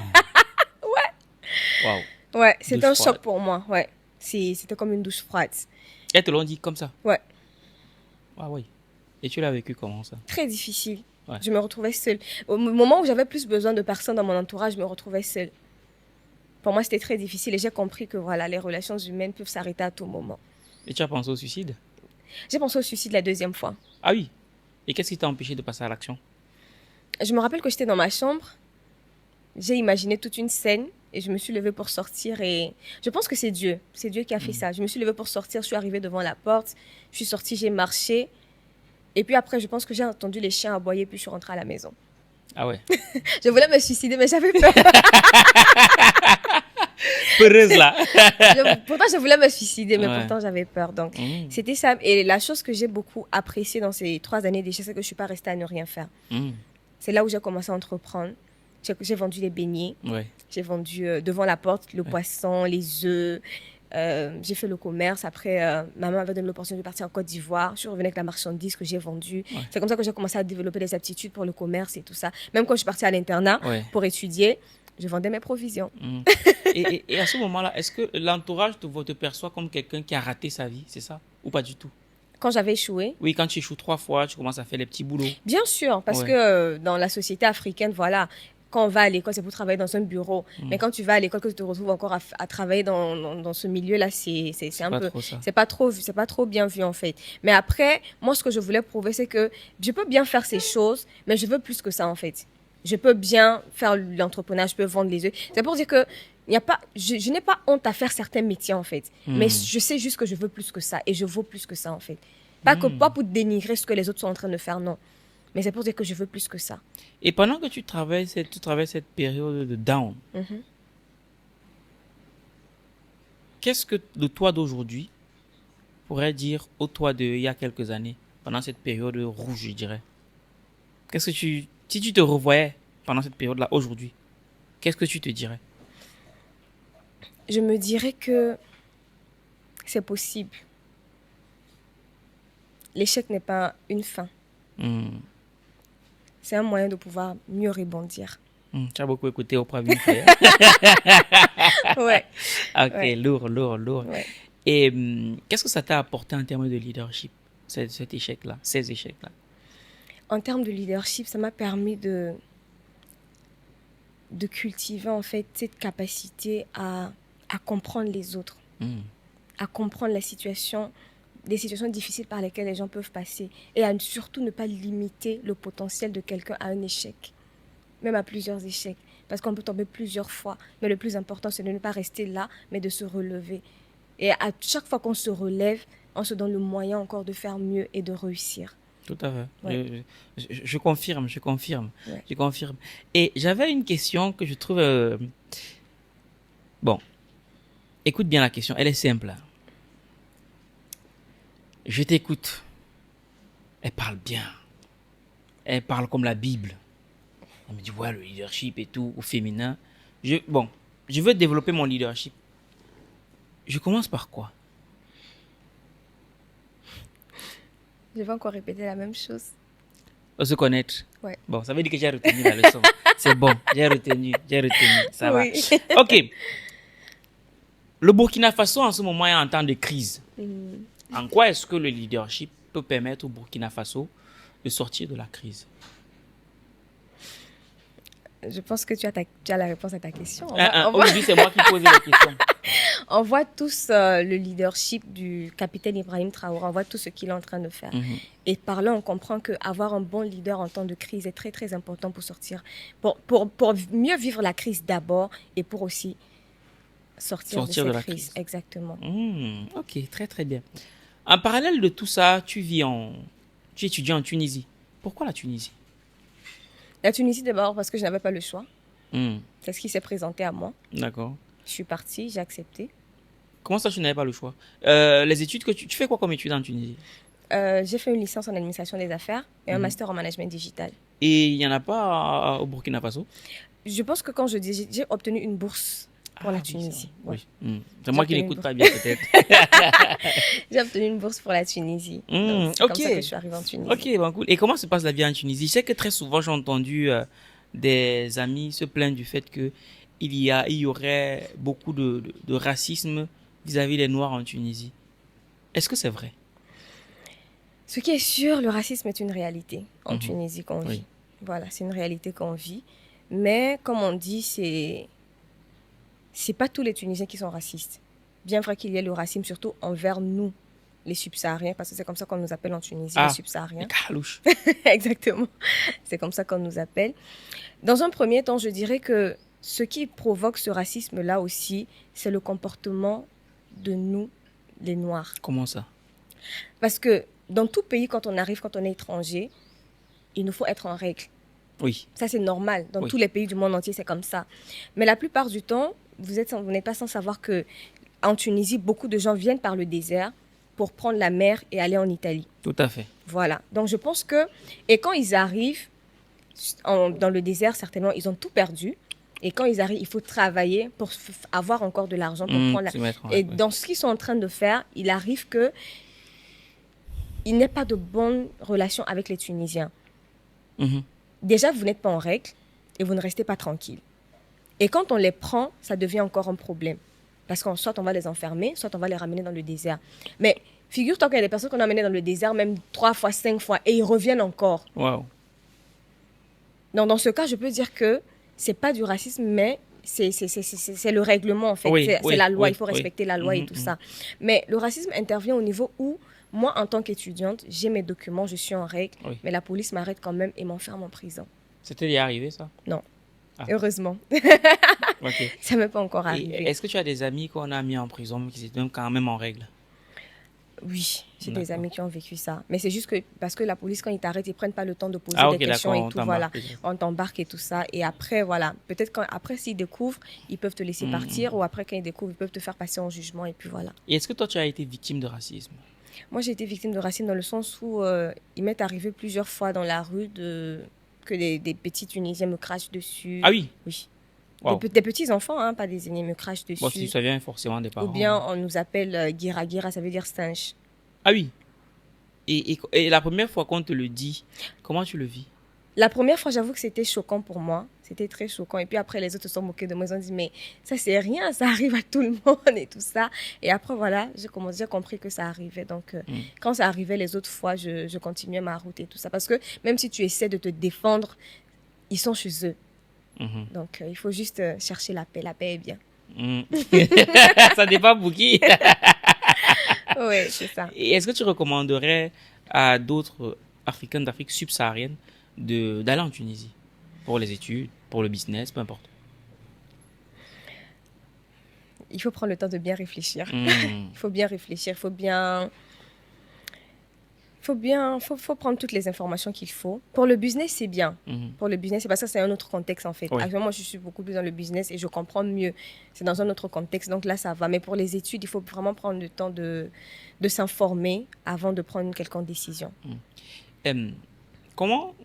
Ouais. Wow. Ouais, c'était un Douche froide. choc pour moi. Ouais. C'était comme une douche froide. Elles te l'ont dit comme ça? Ouais. Ah oui. Et tu l'as vécu comment ça? Très difficile. Ouais. Je me retrouvais seule. Au moment où j'avais plus besoin de personnes dans mon entourage, je me retrouvais seule. Pour moi, c'était très difficile et j'ai compris que voilà, les relations humaines peuvent s'arrêter à tout moment. Et tu as pensé au suicide? J'ai pensé au suicide la 2e fois. Ah oui. Et qu'est-ce qui t'a empêché de passer à l'action? Je me rappelle que j'étais dans ma chambre. J'ai imaginé toute une scène et je me suis levée pour sortir et je pense que c'est Dieu. C'est Dieu qui a fait ça. Je me suis levée pour sortir, je suis arrivée devant la porte, je suis sortie, j'ai marché. Et puis après, je pense que j'ai entendu les chiens aboyer puis je suis rentrée à la maison. Ah ouais. Je voulais me suicider mais j'avais peur. Peureuse là. Pourtant, je voulais me suicider mais Ouais. pourtant j'avais peur. Donc c'était ça. Et la chose que j'ai beaucoup appréciée dans ces 3 années d'échec, c'est que je ne suis pas restée à ne rien faire. C'est là où j'ai commencé à entreprendre. J'ai vendu les beignets. Ouais. J'ai vendu devant la porte le poisson, les œufs. J'ai fait le commerce. Après, maman avait donné l'opportunité de partir en Côte d'Ivoire. Je suis revenue avec la marchandise que j'ai vendue. Ouais. C'est comme ça que j'ai commencé à développer des aptitudes pour le commerce et tout ça. Même quand je suis partie à l'internat Ouais. pour étudier, je vendais mes provisions. Et à ce moment-là, est-ce que l'entourage te perçoit comme quelqu'un qui a raté sa vie, c'est ça? Ou pas du tout? Quand j'avais échoué, Oui, quand tu échoues 3 fois, tu commences à faire les petits boulots. bien sûr, parce Ouais. que dans la société africaine, voilà, quand on va à l'école, c'est pour travailler dans un bureau. Mais quand tu vas à l'école, que tu te retrouves encore à travailler dans ce milieu-là, c'est un pas peu... trop ça. C'est pas trop bien vu, en fait. Mais après, moi, ce que je voulais prouver, c'est que je peux bien faire ces choses, mais je veux plus que ça, en fait. Je peux bien faire l'entrepreneuriat, je peux vendre les œufs. C'est pour dire que je n'ai pas honte à faire certains métiers, en fait. Mais je sais juste que je veux plus que ça et je vaux plus que ça, en fait. Pas pour dénigrer ce que les autres sont en train de faire, non. Mais c'est pour dire que je veux plus que ça. Et pendant que tu travailles cette période de down, qu'est-ce que le toi d'aujourd'hui pourrait dire au toi d'il y a quelques années, pendant cette période rouge, je dirais? Si tu te revoyais pendant cette période-là aujourd'hui, qu'est-ce que tu te dirais? Je me dirais que c'est possible. L'échec n'est pas une fin. C'est un moyen de pouvoir mieux rebondir. Tu as beaucoup écouté Oprah Winfrey. Ouais. Ok, Ouais. lourd. Ouais. Et qu'est-ce que ça t'a apporté en termes de leadership, cet échec-là, ces échecs-là? En termes de leadership, ça m'a permis de cultiver en fait cette capacité à comprendre les autres, à comprendre les situations difficiles par lesquelles les gens peuvent passer et à surtout ne pas limiter le potentiel de quelqu'un à un échec, même à plusieurs échecs, parce qu'on peut tomber plusieurs fois. Mais le plus important, c'est de ne pas rester là, mais de se relever. Et à chaque fois qu'on se relève, on se donne le moyen encore de faire mieux et de réussir. Tout à fait. Ouais. Je confirme. Ouais. Je confirme. Et j'avais une question que je trouve... Bon, écoute bien la question. Elle est simple. Je t'écoute. Elle parle bien. Elle parle comme la Bible. Elle me dit, ouais, le leadership et tout, au féminin. Je veux développer mon leadership. Je commence par quoi? Je vais encore répéter la même chose. Se connaître. Ouais. Bon, ça veut dire que j'ai retenu la leçon. C'est bon, j'ai retenu, ça Oui. va. Ok. Le Burkina Faso, en ce moment, est en temps de crise. En quoi est-ce que le leadership peut permettre au Burkina Faso de sortir de la crise? Je pense que tu as la réponse à ta question. Aujourd'hui, c'est moi qui pose la question. On voit tous le leadership du capitaine Ibrahim Traoré, on voit tout ce qu'il est en train de faire. Et par là, on comprend qu'avoir un bon leader en temps de crise est très, très important pour sortir, pour mieux vivre la crise d'abord et pour aussi sortir de cette crise. Exactement. Ok, très, très bien. En parallèle de tout ça, tu étudies en Tunisie. Pourquoi la Tunisie? La Tunisie, d'abord, parce que je n'avais pas le choix. C'est ce qui s'est présenté à moi. D'accord. Je suis partie, j'ai accepté. Comment ça, tu n'avais pas le choix? Les études que tu fais quoi comme études en Tunisie? J'ai fait une licence en administration des affaires et un master en management digital. Et il n'y en a pas au Burkina Faso? Je pense que quand je dis, j'ai obtenu une bourse pour la Tunisie. Oui. C'est moi qui n'écoute pas bien, peut-être. J'ai obtenu une bourse pour la Tunisie. C'est comme ça que je suis arrivée en Tunisie. Ok, bon, cool. Et comment se passe la vie en Tunisie? Je sais que très souvent, j'ai entendu des amis se plaindre du fait que il y aurait beaucoup de racisme vis-à-vis des Noirs en Tunisie. Est-ce que c'est vrai? Ce qui est sûr, le racisme est une réalité en Tunisie qu'on vit. Voilà, c'est une réalité qu'on vit. Mais comme on dit, c'est pas tous les Tunisiens qui sont racistes. Bien vrai qu'il y ait le racisme, surtout envers nous, les subsahariens, parce que c'est comme ça qu'on nous appelle en Tunisie, les subsahariens. Les calouches. Exactement. C'est comme ça qu'on nous appelle. Dans un premier temps, je dirais que ce qui provoque ce racisme-là aussi, c'est le comportement de nous, les Noirs. Comment ça? Parce que dans tout pays, quand on arrive, quand on est étranger, il nous faut être en règle. Oui. Ça, c'est normal. Dans tous les pays du monde entier, c'est comme ça. Mais la plupart du temps, vous n'êtes pas sans savoir qu'en Tunisie, beaucoup de gens viennent par le désert pour prendre la mer et aller en Italie. Tout à fait. Voilà. Donc, je pense que... Et quand ils arrivent dans le désert, certainement, ils ont tout perdu. Et quand ils arrivent, il faut travailler pour avoir encore de l'argent pour prendre la... Et dans ce qu'ils sont en train de faire, il arrive que il n'y ait pas de bonnes relations avec les Tunisiens. Déjà, vous n'êtes pas en règle et vous ne restez pas tranquille. Et quand on les prend, ça devient encore un problème. Parce qu'en soit on va les enfermer, soit on va les ramener dans le désert. Mais figure-toi qu'il y a des personnes qu'on a amenées dans le désert, même 3 fois, 5 fois, et ils reviennent encore. Wow. Donc, dans ce cas, je peux dire que c'est pas du racisme, mais c'est le règlement, en fait. C'est la loi, il faut respecter la loi et tout ça. Mais le racisme intervient au niveau où, moi, en tant qu'étudiante, j'ai mes documents, je suis en règle, mais la police m'arrête quand même et m'enferme en prison. C'était déjà arrivé, ça? Non. Heureusement. Ça ne m'est pas encore arrivé. Est-ce que tu as des amis qu'on a mis en prison, qui étaient quand même en règle? Oui, j'ai des amis qui ont vécu ça. Mais c'est juste que parce que la police, quand ils t'arrêtent, ils ne prennent pas le temps de poser des questions et tout. Voilà. On t'embarque et tout ça. Et après, voilà. Peut-être qu'après, s'ils découvrent, ils peuvent te laisser partir. Ou après, quand ils découvrent, ils peuvent te faire passer en jugement. Et puis voilà. Et est-ce que toi, tu as été victime de racisme? Moi, j'ai été victime de racisme dans le sens où il m'est arrivé plusieurs fois dans la rue que des petits Tunisiens me crachent dessus. Ah oui? Oui. Wow. Des petits enfants, hein, pas des aînés, me crachent dessus. Bon, si ça vient forcément des parents. Ou bien on nous appelle Gira Gira, ça veut dire singe. Ah oui. Et la première fois qu'on te le dit, comment tu le vis? La première fois, j'avoue que c'était choquant pour moi. C'était très choquant. Et puis après, les autres se sont moqués de moi. Ils ont dit, mais ça, c'est rien, ça arrive à tout le monde et tout ça. Et après, voilà, j'ai compris que ça arrivait. Donc, quand ça arrivait les autres fois, je continuais ma route et tout ça. Parce que même si tu essaies de te défendre, ils sont chez eux. Donc, il faut juste chercher la paix. La paix est bien. Ça dépend pour qui. Oui, c'est ça. Et est-ce que tu recommanderais à d'autres Africains d'Afrique subsaharienne d'aller en Tunisie pour les études, pour le business, peu importe? Il faut prendre le temps de bien réfléchir. Il faut bien réfléchir, faut prendre toutes les informations qu'il faut. Pour le business, c'est bien. Pour le business, c'est parce que c'est un autre contexte, en fait. Actuellement, moi, je suis beaucoup plus dans le business et je comprends mieux. C'est dans un autre contexte, donc là, ça va. Mais pour les études, il faut vraiment prendre le temps de s'informer avant de prendre une quelconque décision.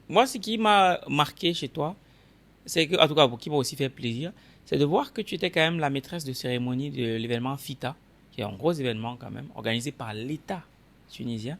Moi, ce qui m'a marqué chez toi, c'est que, en tout cas, qui m'a aussi fait plaisir, c'est de voir que tu étais quand même la maîtresse de cérémonie de l'événement FITA, qui est un gros événement quand même, organisé par l'État tunisien.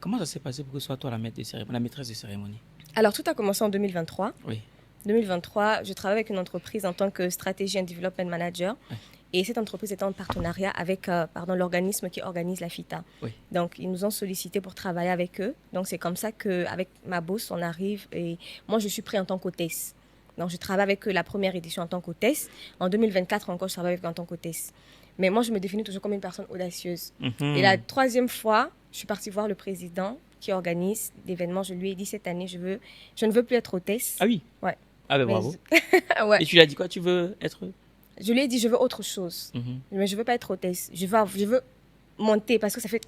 Comment ça s'est passé pour que ce soit toi la maîtresse de cérémonie? Alors, tout a commencé en 2023. Oui. 2023, je travaille avec une entreprise en tant que Strategy and Development Manager. Oui. Et cette entreprise est en partenariat avec l'organisme qui organise la FITA. Oui. Donc, ils nous ont sollicité pour travailler avec eux. Donc, c'est comme ça qu'avec ma boss, on arrive. Et moi, je suis prise en tant qu'hôtesse. Donc, je travaille avec eux la première édition en tant qu'hôtesse. En 2024, encore, je travaille avec eux en tant qu'hôtesse. Mais moi, je me définis toujours comme une personne audacieuse. Et la troisième fois, je suis partie voir le président qui organise l'événement. Je lui ai dit, cette année, je ne veux plus être hôtesse. Ah oui? Ouais. Ah ben bravo. Ouais. Et tu lui as dit quoi? Tu veux être... Je lui ai dit, je veux autre chose. Mais je ne veux pas être hôtesse. Je veux monter parce que ça fait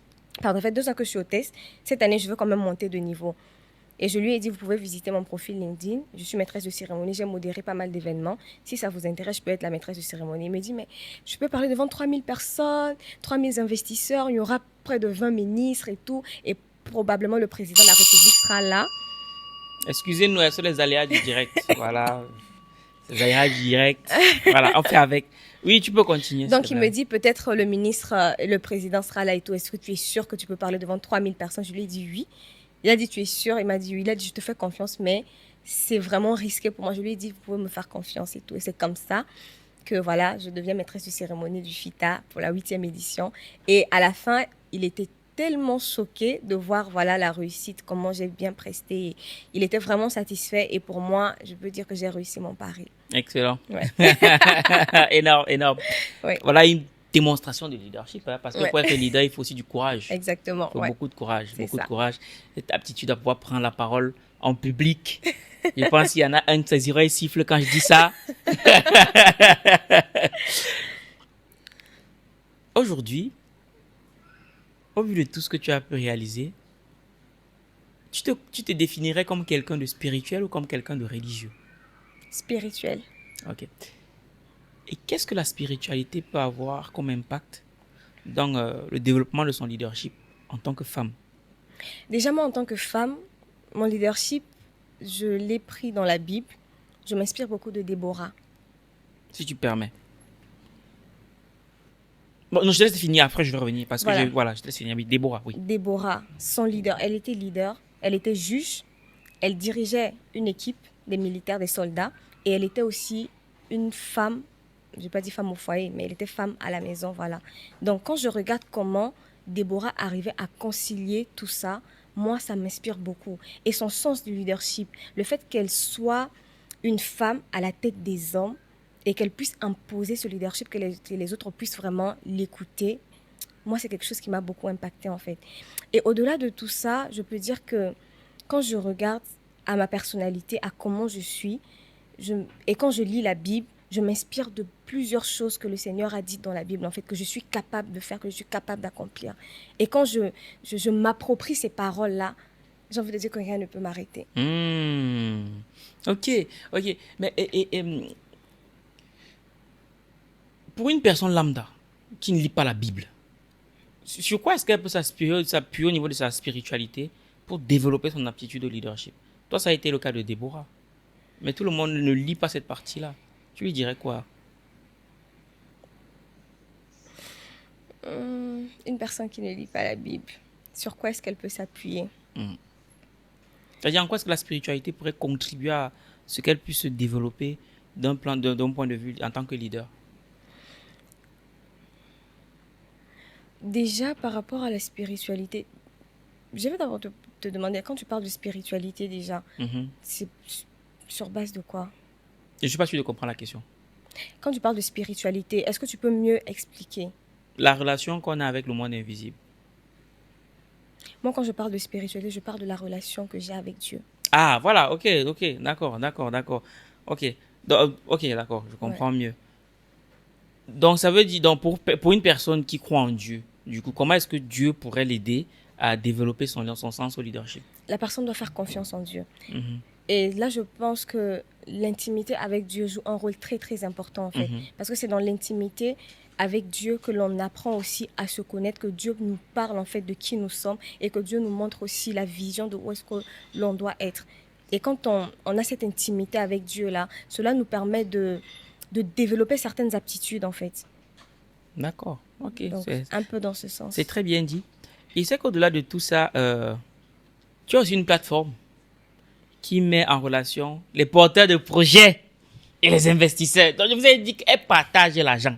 2 ans que je suis hôtesse. Cette année, je veux quand même monter de niveau. Et je lui ai dit, vous pouvez visiter mon profil LinkedIn. Je suis maîtresse de cérémonie. J'ai modéré pas mal d'événements. Si ça vous intéresse, je peux être la maîtresse de cérémonie. Il me dit, mais je peux parler devant 3000 personnes, 3000 investisseurs. Il y aura près de 20 ministres et tout. Et probablement, le président de la République sera là. Excusez-nous, sur les aléas du direct. Voilà. Les aléas du direct. Voilà, on fait avec. Oui, tu peux continuer. Donc, il me dit, peut-être le ministre, le président sera là et tout. Est-ce que tu es sûr que tu peux parler devant 3000 personnes? Je lui ai dit oui. Il a dit, tu es sûr? Il m'a dit oui. Il a dit, je te fais confiance, mais c'est vraiment risqué pour moi. Je lui ai dit, vous pouvez me faire confiance et tout. Et c'est comme ça que voilà, je deviens maîtresse de cérémonie du FITA pour la 8e édition. Et à la fin, il était tellement choqué de voir voilà, la réussite, comment j'ai bien presté. Il était vraiment satisfait. Et pour moi, je peux dire que j'ai réussi mon pari. Excellent. Ouais. Énorme, énorme. Ouais. Voilà une démonstration de leadership, hein, parce que Ouais. pour être leader, il faut aussi du courage. Exactement. Il faut Ouais. beaucoup de courage, C'est beaucoup ça. de courage. Cette aptitude à pouvoir prendre la parole en public. Je pense qu'il y en a un qui ses oreilles sifflent quand je dis ça. Aujourd'hui, au vu de tout ce que tu as pu réaliser, tu te définirais comme quelqu'un de spirituel ou comme quelqu'un de religieux? Spirituel. Ok. Et qu'est-ce que la spiritualité peut avoir comme impact dans le développement de son leadership en tant que femme? Déjà, moi, en tant que femme, mon leadership, je l'ai pris dans la Bible. Je m'inspire beaucoup de Déborah. Si tu permets. Bon, non, je te laisse finir, après je vais revenir. Parce que je te laisse finir. Oui, Déborah, oui. Déborah, son leader, elle était leader, elle était juge, elle dirigeait une équipe des militaires, des soldats, et elle était aussi une femme, je n'ai pas dit femme au foyer, mais elle était femme à la maison, voilà. Donc, quand je regarde comment Déborah arrivait à concilier tout ça, moi, ça m'inspire beaucoup. Et son sens du leadership, le fait qu'elle soit une femme à la tête des hommes et qu'elle puisse imposer ce leadership, que les autres puissent vraiment l'écouter, moi, c'est quelque chose qui m'a beaucoup impacté en fait. Et au-delà de tout ça, je peux dire que quand je regarde à ma personnalité, à comment je suis, et quand je lis la Bible, je m'inspire de plusieurs choses que le Seigneur a dites dans la Bible, en fait, que je suis capable de faire, que je suis capable d'accomplir. Et quand je m'approprie ces paroles-là, j'ai envie de dire que rien ne peut m'arrêter. Ok. Mais pour une personne lambda qui ne lit pas la Bible, sur quoi est-ce qu'elle peut s'appuyer au niveau de sa spiritualité pour développer son aptitude au leadership? Toi, ça a été le cas de Déborah. Mais tout le monde ne lit pas cette partie-là. Tu lui dirais quoi? Une personne qui ne lit pas la Bible, sur quoi est-ce qu'elle peut s'appuyer? C'est-à-dire en quoi est-ce que la spiritualité pourrait contribuer à ce qu'elle puisse se développer d'un point de vue en tant que leader? Déjà, par rapport à la spiritualité, je vais d'abord te demander, quand tu parles de spiritualité déjà, c'est sur base de quoi? Je ne suis pas sûr de comprendre la question. Quand tu parles de spiritualité, est-ce que tu peux mieux expliquer? La relation qu'on a avec le monde invisible. Moi, quand je parle de spiritualité, je parle de la relation que j'ai avec Dieu. Ah, voilà, ok, d'accord. Ok, d'accord, je comprends mieux. Donc, ça veut dire, donc, pour une personne qui croit en Dieu, du coup, comment est-ce que Dieu pourrait l'aider à développer son sens au leadership? La personne doit faire confiance en Dieu. Et là, je pense que l'intimité avec Dieu joue un rôle très, très important, en fait. Parce que c'est dans l'intimité avec Dieu que l'on apprend aussi à se connaître, que Dieu nous parle, en fait, de qui nous sommes et que Dieu nous montre aussi la vision de où est-ce que l'on doit être. Et quand on a cette intimité avec Dieu-là, cela nous permet de développer certaines aptitudes, en fait. D'accord, ok. Donc, un peu dans ce sens. C'est très bien dit. Et c'est qu'au-delà de tout ça, tu as aussi une plateforme qui met en relation les porteurs de projets et les investisseurs. Donc, je vous ai dit qu'elle partage l'argent.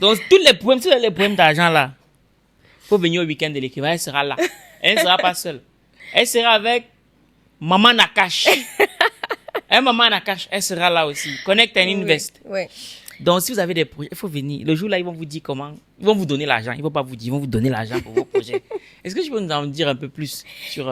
Donc, tous les problèmes d'argent là, il faut venir au week-end de l'écrivain, elle sera là. Elle ne sera pas seule. Elle sera avec Maman Nakash. Maman Nakash, elle sera là aussi. Connect and Invest. Oui. Donc, si vous avez des projets, il faut venir. Le jour là, ils vont vous dire comment. Ils vont vous donner l'argent. Ils ne vont pas vous dire, ils vont vous donner l'argent pour vos projets. Est-ce que tu peux nous en dire un peu plus sur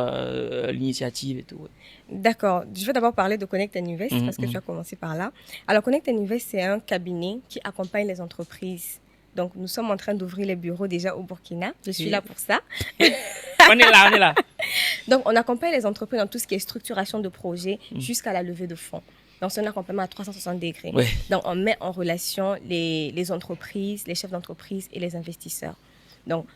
l'initiative et tout? D'accord. Je vais d'abord parler de Connect and Invest parce que tu as commencé par là. Alors, Connect and Invest, c'est un cabinet qui accompagne les entreprises. Donc, nous sommes en train d'ouvrir les bureaux déjà au Burkina. Je suis là pour ça. On est là. Donc, on accompagne les entreprises dans tout ce qui est structuration de projets jusqu'à la levée de fonds. Donc, c'est un accompagnement à 360 degrés. Ouais. Donc, on met en relation les entreprises, les chefs d'entreprise et les investisseurs. Donc,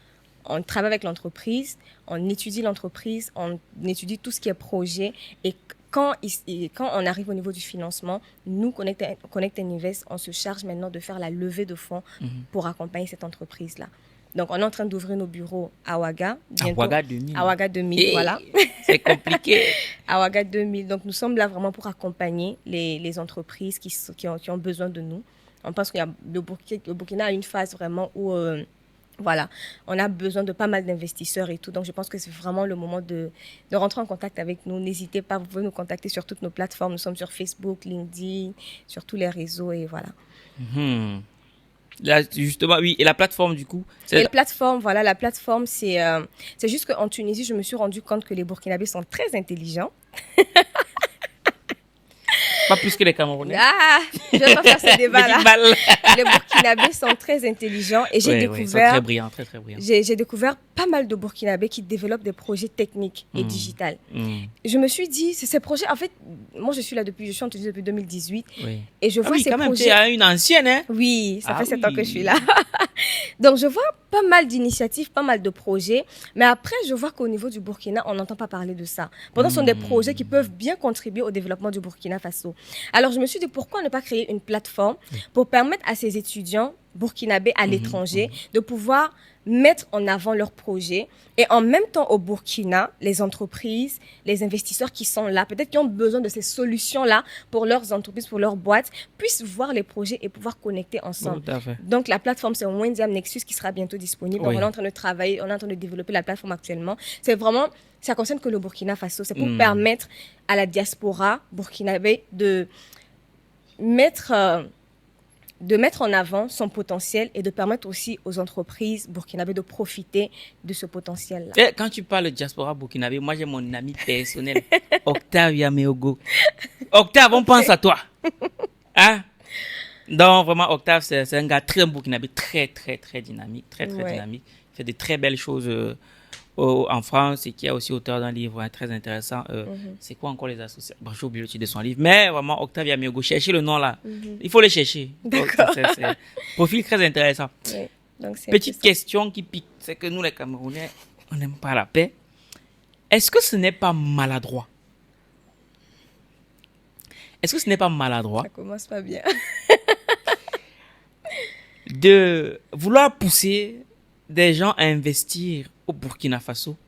on travaille avec l'entreprise, on étudie l'entreprise, on étudie tout ce qui est projet. Et quand on arrive au niveau du financement, nous, Connect and Invest, on se charge maintenant de faire la levée de fonds pour accompagner cette entreprise-là. Donc, on est en train d'ouvrir nos bureaux à Ouaga. À Ouaga 2000. À Ouaga 2000, voilà. C'est compliqué. À Ouaga 2000. Donc, nous sommes là vraiment pour accompagner les entreprises qui ont besoin de nous. On pense qu'il y a le Burkina a une phase vraiment où, voilà, on a besoin de pas mal d'investisseurs et tout. Donc, je pense que c'est vraiment le moment de rentrer en contact avec nous. N'hésitez pas, vous pouvez nous contacter sur toutes nos plateformes. Nous sommes sur Facebook, LinkedIn, sur tous les réseaux et voilà. Là, justement, oui. Et la plateforme, du coup Et la plateforme, voilà, la plateforme, c'est juste qu'en Tunisie, je me suis rendu compte que les Burkinabés sont très intelligents. Pas plus que les Camerounais. Ah, je ne vais pas faire ce débat-là. Les Burkinabés sont très intelligents et j'ai découvert... ils sont très brillants, très, très brillants. J'ai découvert pas mal de Burkinabés qui développent des projets techniques et digitales. Je me suis dit, ces projets... En fait, moi, je suis en Tunisie depuis 2018 et je vois ces quand projets... même, tu es une ancienne, hein? Oui, ça fait 7 ans que je suis là. Donc, je vois pas mal d'initiatives, pas mal de projets. Mais après, je vois qu'au niveau du Burkina, on n'entend pas parler de ça. Pourtant, ce sont des projets qui peuvent bien contribuer au développement du Burkina Faso. Alors, je me suis dit, pourquoi ne pas créer une plateforme pour permettre à ces étudiants burkinabés à l'étranger de pouvoir mettre en avant leurs projets et en même temps au Burkina, les entreprises, les investisseurs qui sont là, peut-être qui ont besoin de ces solutions-là pour leurs entreprises, pour leurs boîtes, puissent voir les projets et pouvoir connecter ensemble. Tout à fait. Donc, la plateforme, c'est Wendiam Nexus qui sera bientôt disponible. Donc, on est en train de travailler, on est en train de développer la plateforme actuellement. C'est vraiment, ça concerne que le Burkina Faso. C'est pour permettre à la diaspora burkinabé de mettre en avant son potentiel et de permettre aussi aux entreprises burkinabées de profiter de ce potentiel-là. Et quand tu parles de diaspora burkinabé, moi j'ai mon ami personnel, Octave Yameogo. Octave, on pense à toi. Hein? Donc vraiment, Octave, c'est un gars très burkinabé, très, très, très dynamique, très, très dynamique. Il fait de très belles choses en France et qui est aussi auteur d'un livre très intéressant. C'est quoi encore les associations? Bon, j'ai oublié le titre de son livre, mais vraiment, Octave Yameogo, cherchez le nom là. Il faut le chercher. D'accord. C'est un profil très intéressant. Oui. Donc, petite question qui pique, c'est que nous les Camerounais, on n'aime pas la paix. Est-ce que ce n'est pas maladroit? Est-ce que ce n'est pas maladroit? Ça commence pas bien. De vouloir pousser des gens à investir au Burkina Faso,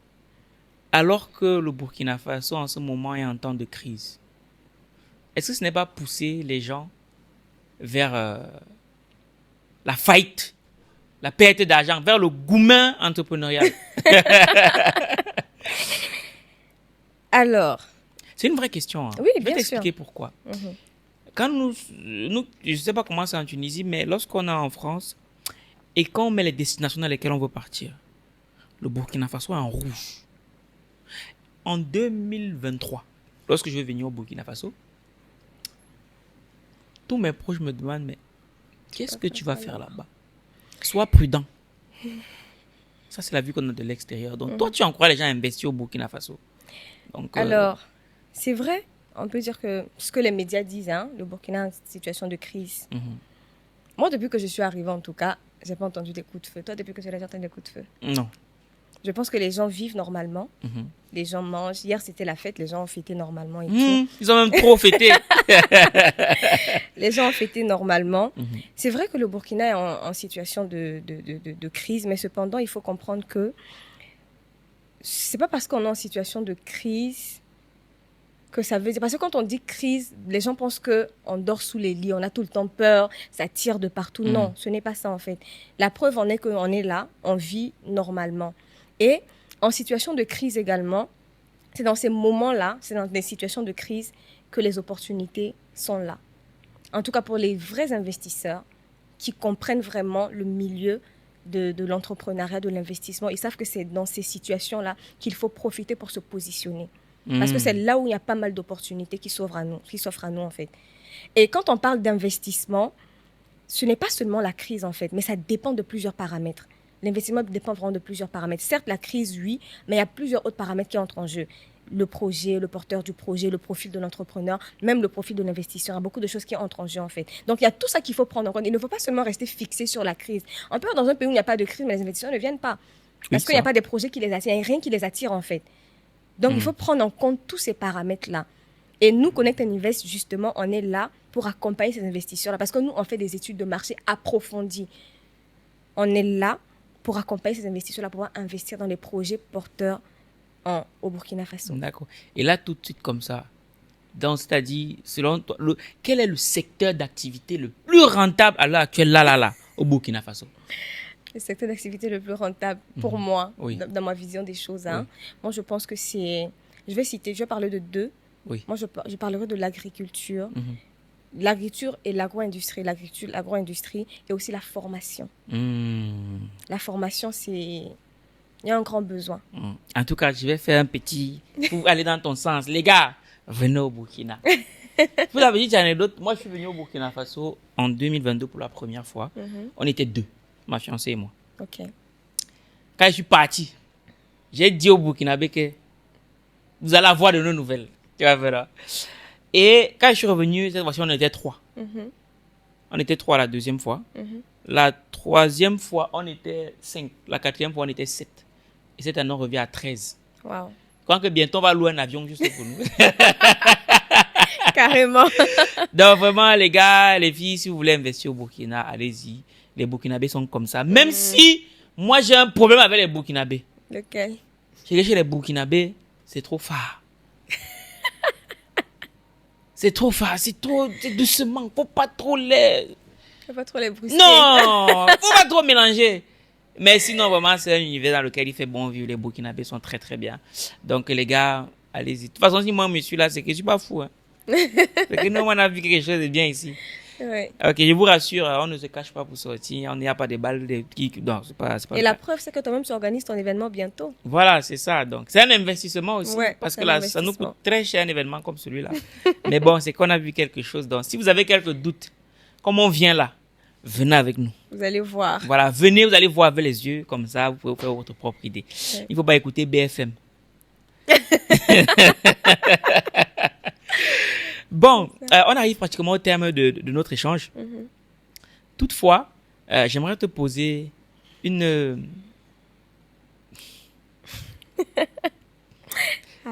alors que le Burkina Faso en ce moment est en temps de crise? Est-ce que ce n'est pas pousser les gens vers la faillite, la perte d'argent, vers le goumin entrepreneurial? Alors, c'est une vraie question. Hein. Oui, je vais bien t'expliquer sûr. pourquoi. Quand nous, je ne sais pas comment c'est en Tunisie, mais lorsqu'on est en France et quand on met les destinations dans lesquelles on veut partir, le Burkina Faso est en rouge. En 2023, lorsque je vais venir au Burkina Faso, tous mes proches me demandent, mais qu'est-ce que tu vas faire là-bas? Sois prudent. Ça, c'est la vue qu'on a de l'extérieur. Donc, toi, tu encourages les gens à investir au Burkina Faso. Donc, alors, c'est vrai, on peut dire que ce que les médias disent, hein, le Burkina est en situation de crise. Moi, depuis que je suis arrivée, en tout cas, je n'ai pas entendu des coups de feu. Toi, depuis que tu as entendu des coups de feu? Non. Je pense que les gens vivent normalement. Les gens mangent. Hier, c'était la fête. Les gens ont fêté normalement et tout. Ils ont même trop fêté. Les gens ont fêté normalement. C'est vrai que le Burkina est en situation de crise, mais cependant, il faut comprendre que c'est pas parce qu'on est en situation de crise que ça veut dire... Parce que quand on dit crise, les gens pensent qu'on dort sous les lits, on a tout le temps peur, ça tire de partout. Non, ce n'est pas ça en fait. La preuve en est qu'on est là, on vit normalement. Et en situation de crise également, c'est dans ces moments-là, c'est dans des situations de crise que les opportunités sont là. En tout cas pour les vrais investisseurs qui comprennent vraiment le milieu de l'entrepreneuriat, de l'investissement. Ils savent que c'est dans ces situations-là qu'il faut profiter pour se positionner. Parce que c'est là où il y a pas mal d'opportunités qui s'offrent à nous en fait. Et quand on parle d'investissement, ce n'est pas seulement la crise en fait, mais ça dépend de plusieurs paramètres. L'investissement dépend vraiment de plusieurs paramètres. Certes, la crise, oui, mais il y a plusieurs autres paramètres qui entrent en jeu. Le projet, le porteur du projet, le profil de l'entrepreneur, même le profil de l'investisseur. Il y a beaucoup de choses qui entrent en jeu en fait. Donc, il y a tout ça qu'il faut prendre en compte. Il ne faut pas seulement rester fixé sur la crise. On peut être dans un pays où il n'y a pas de crise, mais les investisseurs ne viennent pas. Parce qu'il n'y a pas de projets qui les attirent. Il n'y a rien qui les attire en fait. Donc, il faut prendre en compte tous ces paramètres-là. Et nous, Connect and Invest, justement, on est là pour accompagner ces investisseurs-là. Parce que nous, on fait des études de marché approfondies. On est là pour accompagner ces investisseurs-là, pour pouvoir investir dans les projets porteurs au Burkina Faso. D'accord. Et là, tout de suite comme ça, c'est-à-dire, selon toi, quel est le secteur d'activité le plus rentable à l'heure actuelle, là, au Burkina Faso? Le secteur d'activité le plus rentable pour moi, dans ma vision des choses. Hein. Moi, je pense que c'est... Je vais parler de deux. Oui. Moi, je parlerai de l'agriculture. L'agriculture et l'agro-industrie. L'agriculture, l'agro-industrie et aussi la formation. La formation, c'est... Il y a un grand besoin. En tout cas, je vais faire un petit... pour aller dans ton sens. Les gars, venez au Burkina. Vous avez dit une anecdote. Moi, je suis venu au Burkina Faso en 2022 pour la première fois. On était deux, ma fiancée et moi. Ok. Quand je suis parti, j'ai dit au Burkinabé que vous allez avoir de nos nouvelles. Tu vas voir. Et quand je suis revenu, cette fois-ci, on était trois. On était trois la deuxième fois. La troisième fois, on était 5. La quatrième fois, on était 7. Et cette année, on revient à 13. Wow. Quand que bientôt, on va louer un avion juste pour nous. Carrément. Donc, vraiment, les gars, les filles, si vous voulez investir au Burkina, allez-y. Les Burkinabés sont comme ça. Même si, moi, j'ai un problème avec les Burkinabés. Lequel? Chez les Burkinabés, c'est trop fort. C'est trop fort. C'est doucement. Faut pas trop les brusquer. Non, faut pas trop mélanger. Mais sinon, vraiment, c'est un univers dans lequel il fait bon vivre. Les Burkinabés sont très, très bien. Donc, les gars, allez-y. De toute façon, si moi, je suis là, c'est que je suis pas fou. Hein. C'est que nous, on a vu quelque chose de bien ici. Ouais. Ok, je vous rassure, on ne se cache pas pour sortir. On n'y a pas de balles, de kicks. Non, c'est pas et la preuve, c'est que toi-même, tu organises ton événement bientôt. Voilà, c'est ça. Donc, c'est un investissement aussi. Ouais, parce que là, ça nous coûte très cher un événement comme celui-là. Mais bon, c'est qu'on a vu quelque chose. Donc, si vous avez quelques doutes, comme on vient là, venez avec nous. Vous allez voir. Voilà, venez, vous allez voir avec les yeux. Comme ça, vous pouvez vous faire votre propre idée. Ouais. Il ne faut pas écouter BFM. Bon, on arrive pratiquement au terme de notre échange. Toutefois, j'aimerais te poser une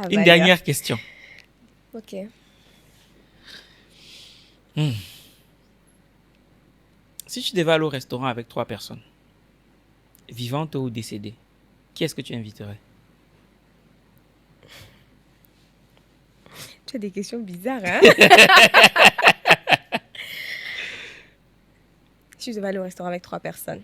dernière question. Ok. Si tu devais aller au restaurant avec 3 personnes, vivantes ou décédées, qui est-ce que tu inviterais? Tu as des questions bizarres, hein? Si je devais aller au restaurant avec 3 personnes.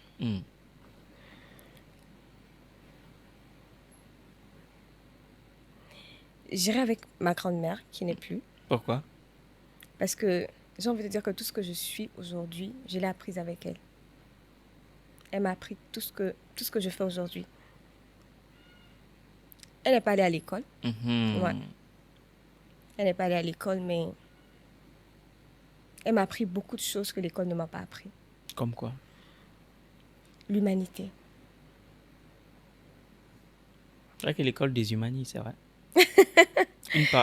J'irai avec ma grand-mère qui n'est plus. Pourquoi? Parce que j'ai envie de dire que tout ce que je suis aujourd'hui, je l'ai appris avec elle. Elle m'a appris tout ce que je fais aujourd'hui. Elle n'est pas allée à l'école. Ouais. Elle n'est pas allée à l'école, mais elle m'a appris beaucoup de choses que l'école ne m'a pas appris. Comme quoi? L'humanité. C'est vrai que l'école des humanistes, c'est vrai.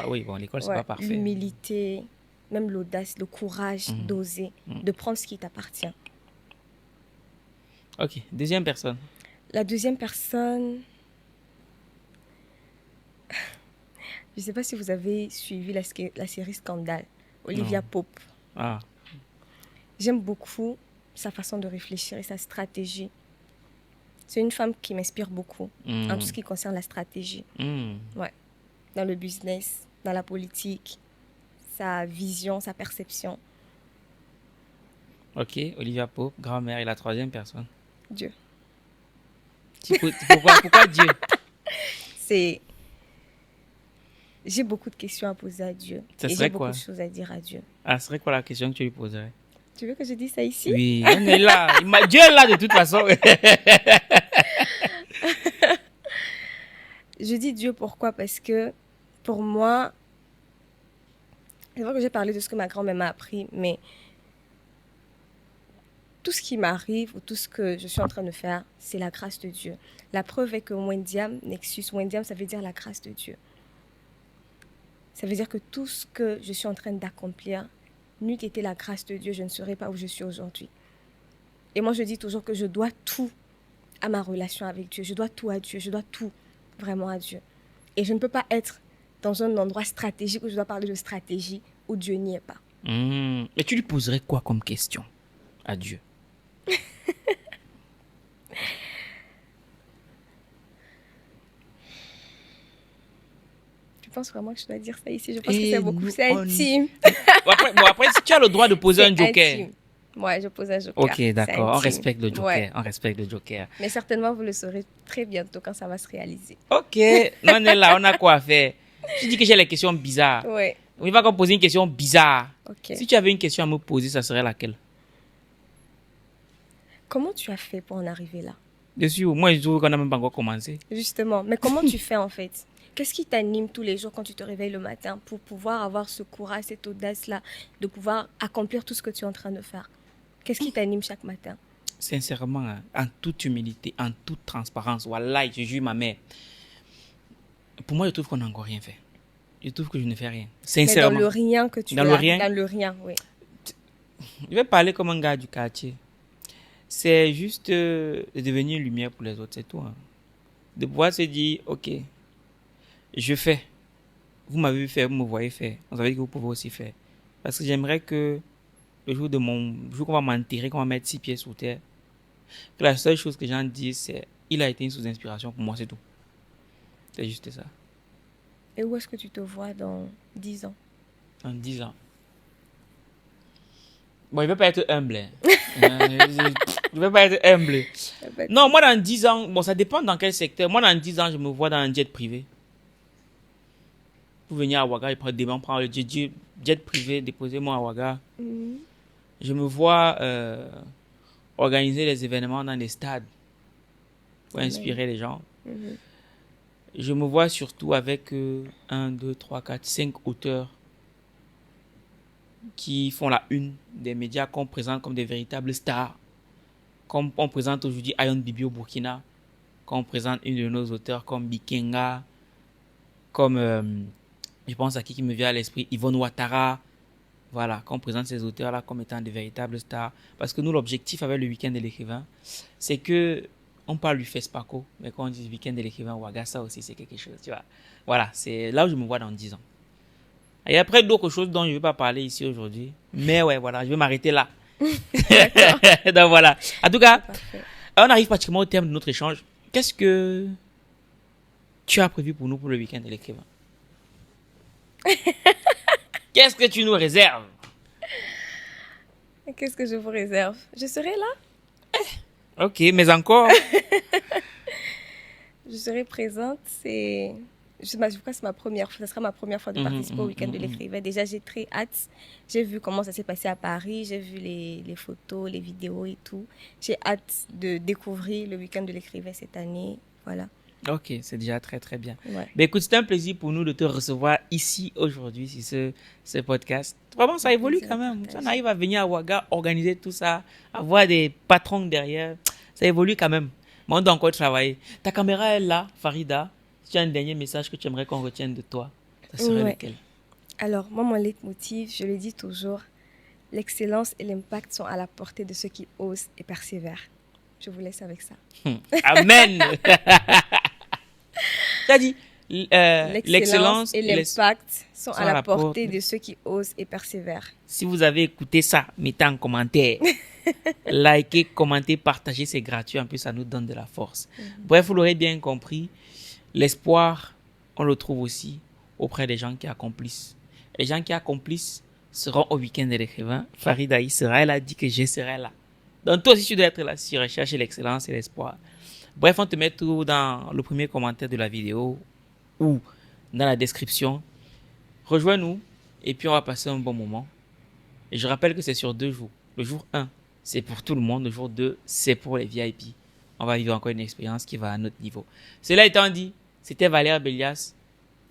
Oui, bon, l'école, c'est pas parfait. L'humilité, même l'audace, le courage d'oser, de prendre ce qui t'appartient. Ok, deuxième personne. La deuxième personne... Je ne sais pas si vous avez suivi la série Scandale. Olivia Pope. Ah. J'aime beaucoup sa façon de réfléchir et sa stratégie. C'est une femme qui m'inspire beaucoup en tout ce qui concerne la stratégie. Ouais. Dans le business, dans la politique, sa vision, sa perception. Ok, Olivia Pope, grand-mère, et la troisième personne. Dieu. Pourquoi Dieu? J'ai beaucoup de questions à poser à Dieu. Ça et serait j'ai beaucoup quoi? de choses à dire à Dieu. Ah, ce serait quoi la question que tu lui poserais? Tu veux que je dise ça ici? Oui, on est là. Dieu est là de toute façon. Je dis Dieu pourquoi? Parce que pour moi, c'est vrai que j'ai parlé de ce que ma grand-mère m'a appris, mais tout ce qui m'arrive ou tout ce que je suis en train de faire, c'est la grâce de Dieu. La preuve est que Wendiam, Nexus, Wendiam, ça veut dire la grâce de Dieu. Ça veut dire que tout ce que je suis en train d'accomplir, n'eût été la grâce de Dieu, je ne serais pas où je suis aujourd'hui. Et moi, je dis toujours que je dois tout à ma relation avec Dieu. Je dois tout à Dieu. Je dois tout vraiment à Dieu. Et je ne peux pas être dans un endroit stratégique où je dois parler de stratégie où Dieu n'y est pas. Et tu lui poserais quoi comme question à Dieu? Je pense vraiment que je dois dire ça ici. Je pense que c'est intime. Après, si tu as le droit de poser un joker. Intime. Ouais, je pose un joker. Ok, d'accord. On respecte le joker. Ouais. On respecte le joker. Mais certainement, vous le saurez très bientôt quand ça va se réaliser. Ok. On est là. On a quoi à faire. Tu dis que j'ai les questions bizarres. Ouais. Il va qu'on poser une question bizarre. Ok. Si tu avais une question à me poser, ça serait laquelle? Comment tu as fait pour en arriver là? Dessus, moi, je trouve qu'on n'a même pas encore commencé. Justement. Mais comment tu fais en fait? Qu'est-ce qui t'anime tous les jours quand tu te réveilles le matin pour pouvoir avoir ce courage, cette audace-là, de pouvoir accomplir tout ce que tu es en train de faire? Qu'est-ce qui t'anime chaque matin? Sincèrement, hein, en toute humilité, en toute transparence, wallahi, je jure ma mère. Pour moi, je trouve qu'on n'a encore rien fait. Je trouve que je ne fais rien. Sincèrement. Mais dans le rien que tu Dans as. le rien? Dans le rien, oui. Je vais parler comme un gars du quartier. C'est juste de devenir une lumière pour les autres, c'est tout. Hein. De pouvoir se dire, ok, je fais. Vous m'avez vu faire, vous me voyez faire. Vous savez que vous pouvez aussi faire. Parce que j'aimerais que le jour qu'on va m'enterrer, qu'on va mettre 6 pieds sous terre, que la seule chose que j'en dis, c'est il a été une source-d'inspiration pour moi, c'est tout. C'est juste ça. Et où est-ce que tu te vois dans 10 ans? En 10 ans. Bon, je ne vais pas être humble. Hein. Je ne vais pas être humble. Non, moi, dans 10 ans, bon, ça dépend dans quel secteur. Moi, dans 10 ans, je me vois dans un jet privé. Pour venir à Ouaga, prendre le jet privé, déposer-moi à Ouaga. Je me vois organiser des événements dans des stades pour inspirer les gens. Je me vois surtout avec 1, 2, 3, 4, 5 auteurs qui font la une des médias qu'on présente comme des véritables stars. Comme on présente aujourd'hui Ayon Bibi au Burkina, qu'on présente une de nos auteurs comme Bikenga, comme, je pense à qui me vient à l'esprit, Yvonne Ouattara. Voilà, qu'on présente ces auteurs-là comme étant des véritables stars. Parce que nous, l'objectif avec le week-end de l'écrivain, c'est que on parle du FESPACO, mais quand on dit week-end de l'écrivain, Ouaga, ça aussi, c'est quelque chose, tu vois. Voilà, c'est là où je me vois dans 10 ans. Et après, d'autres choses dont je ne vais pas parler ici aujourd'hui. Mais ouais, voilà, je vais m'arrêter là. Donc voilà. En tout cas, on arrive pratiquement au terme de notre échange. Qu'est-ce que tu as prévu pour nous pour le week-end de l'écrivain? Qu'est-ce que tu nous réserves? Qu'est-ce que je vous réserve? Je serai là. Ok, mais encore. Je serai présente. Je crois que c'est ma première fois. Ça sera ma première fois de participer au week-end de l'écrivain. Déjà, j'ai très hâte. J'ai vu comment ça s'est passé à Paris. J'ai vu les photos, les vidéos et tout. J'ai hâte de découvrir le week-end de l'écrivain cette année. Voilà. Ok, c'est déjà très très bien. Ouais. Ben écoute, c'est un plaisir pour nous de te recevoir ici aujourd'hui sur ce podcast. Vraiment, ça évolue quand même. On arrive à venir à Ouaga, organiser tout ça, avoir des patrons derrière. Ça évolue quand même. Mais on doit encore travailler. Ta caméra est là, Farida. Si tu as un dernier message que tu aimerais qu'on retienne de toi, ça serait lequel? Alors, moi, mon leitmotiv, je le dis toujours, l'excellence et l'impact sont à la portée de ceux qui osent et persévèrent. Je vous laisse avec ça. Amen. Tu as dit, L'excellence et l'impact sont à la portée porte de ceux qui osent et persévèrent. Si vous avez écouté ça, mettez en commentaire. Likez, commentez, partagez, c'est gratuit. En plus, ça nous donne de la force. Bref, vous l'aurez bien compris, l'espoir, on le trouve aussi auprès des gens qui accomplissent. Les gens qui accomplissent seront au week-end de l'écrivain. Farida y sera, elle a dit que je serai là. Donc toi aussi, tu dois être là si tu recherches l'excellence et l'espoir. Bref, on te met tout dans le premier commentaire de la vidéo ou dans la description. Rejoins-nous et puis on va passer un bon moment. Et je rappelle que c'est sur 2 jours. Le jour 1, c'est pour tout le monde. Le jour 2, c'est pour les VIP. On va vivre encore une expérience qui va à notre niveau. Cela étant dit, c'était Valère Bélias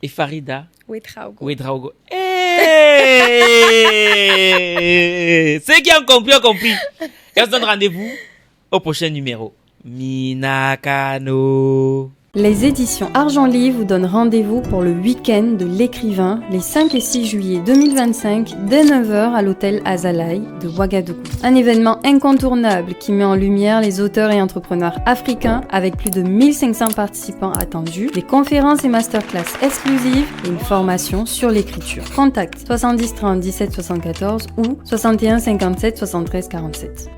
et Farida Ouedraogo. Hey! Ceux qui ont compris ont compris. Et on se donne rendez-vous au prochain numéro. Minakano. Les éditions Argent Livre vous donnent rendez-vous pour le week-end de l'écrivain les 5 et 6 juillet 2025 dès 9h à l'hôtel Azalaï de Ouagadougou. Un événement incontournable qui met en lumière les auteurs et entrepreneurs africains avec plus de 1500 participants attendus, des conférences et masterclass exclusives et une formation sur l'écriture. Contact 70 30 17 74 ou 61 57 73 47.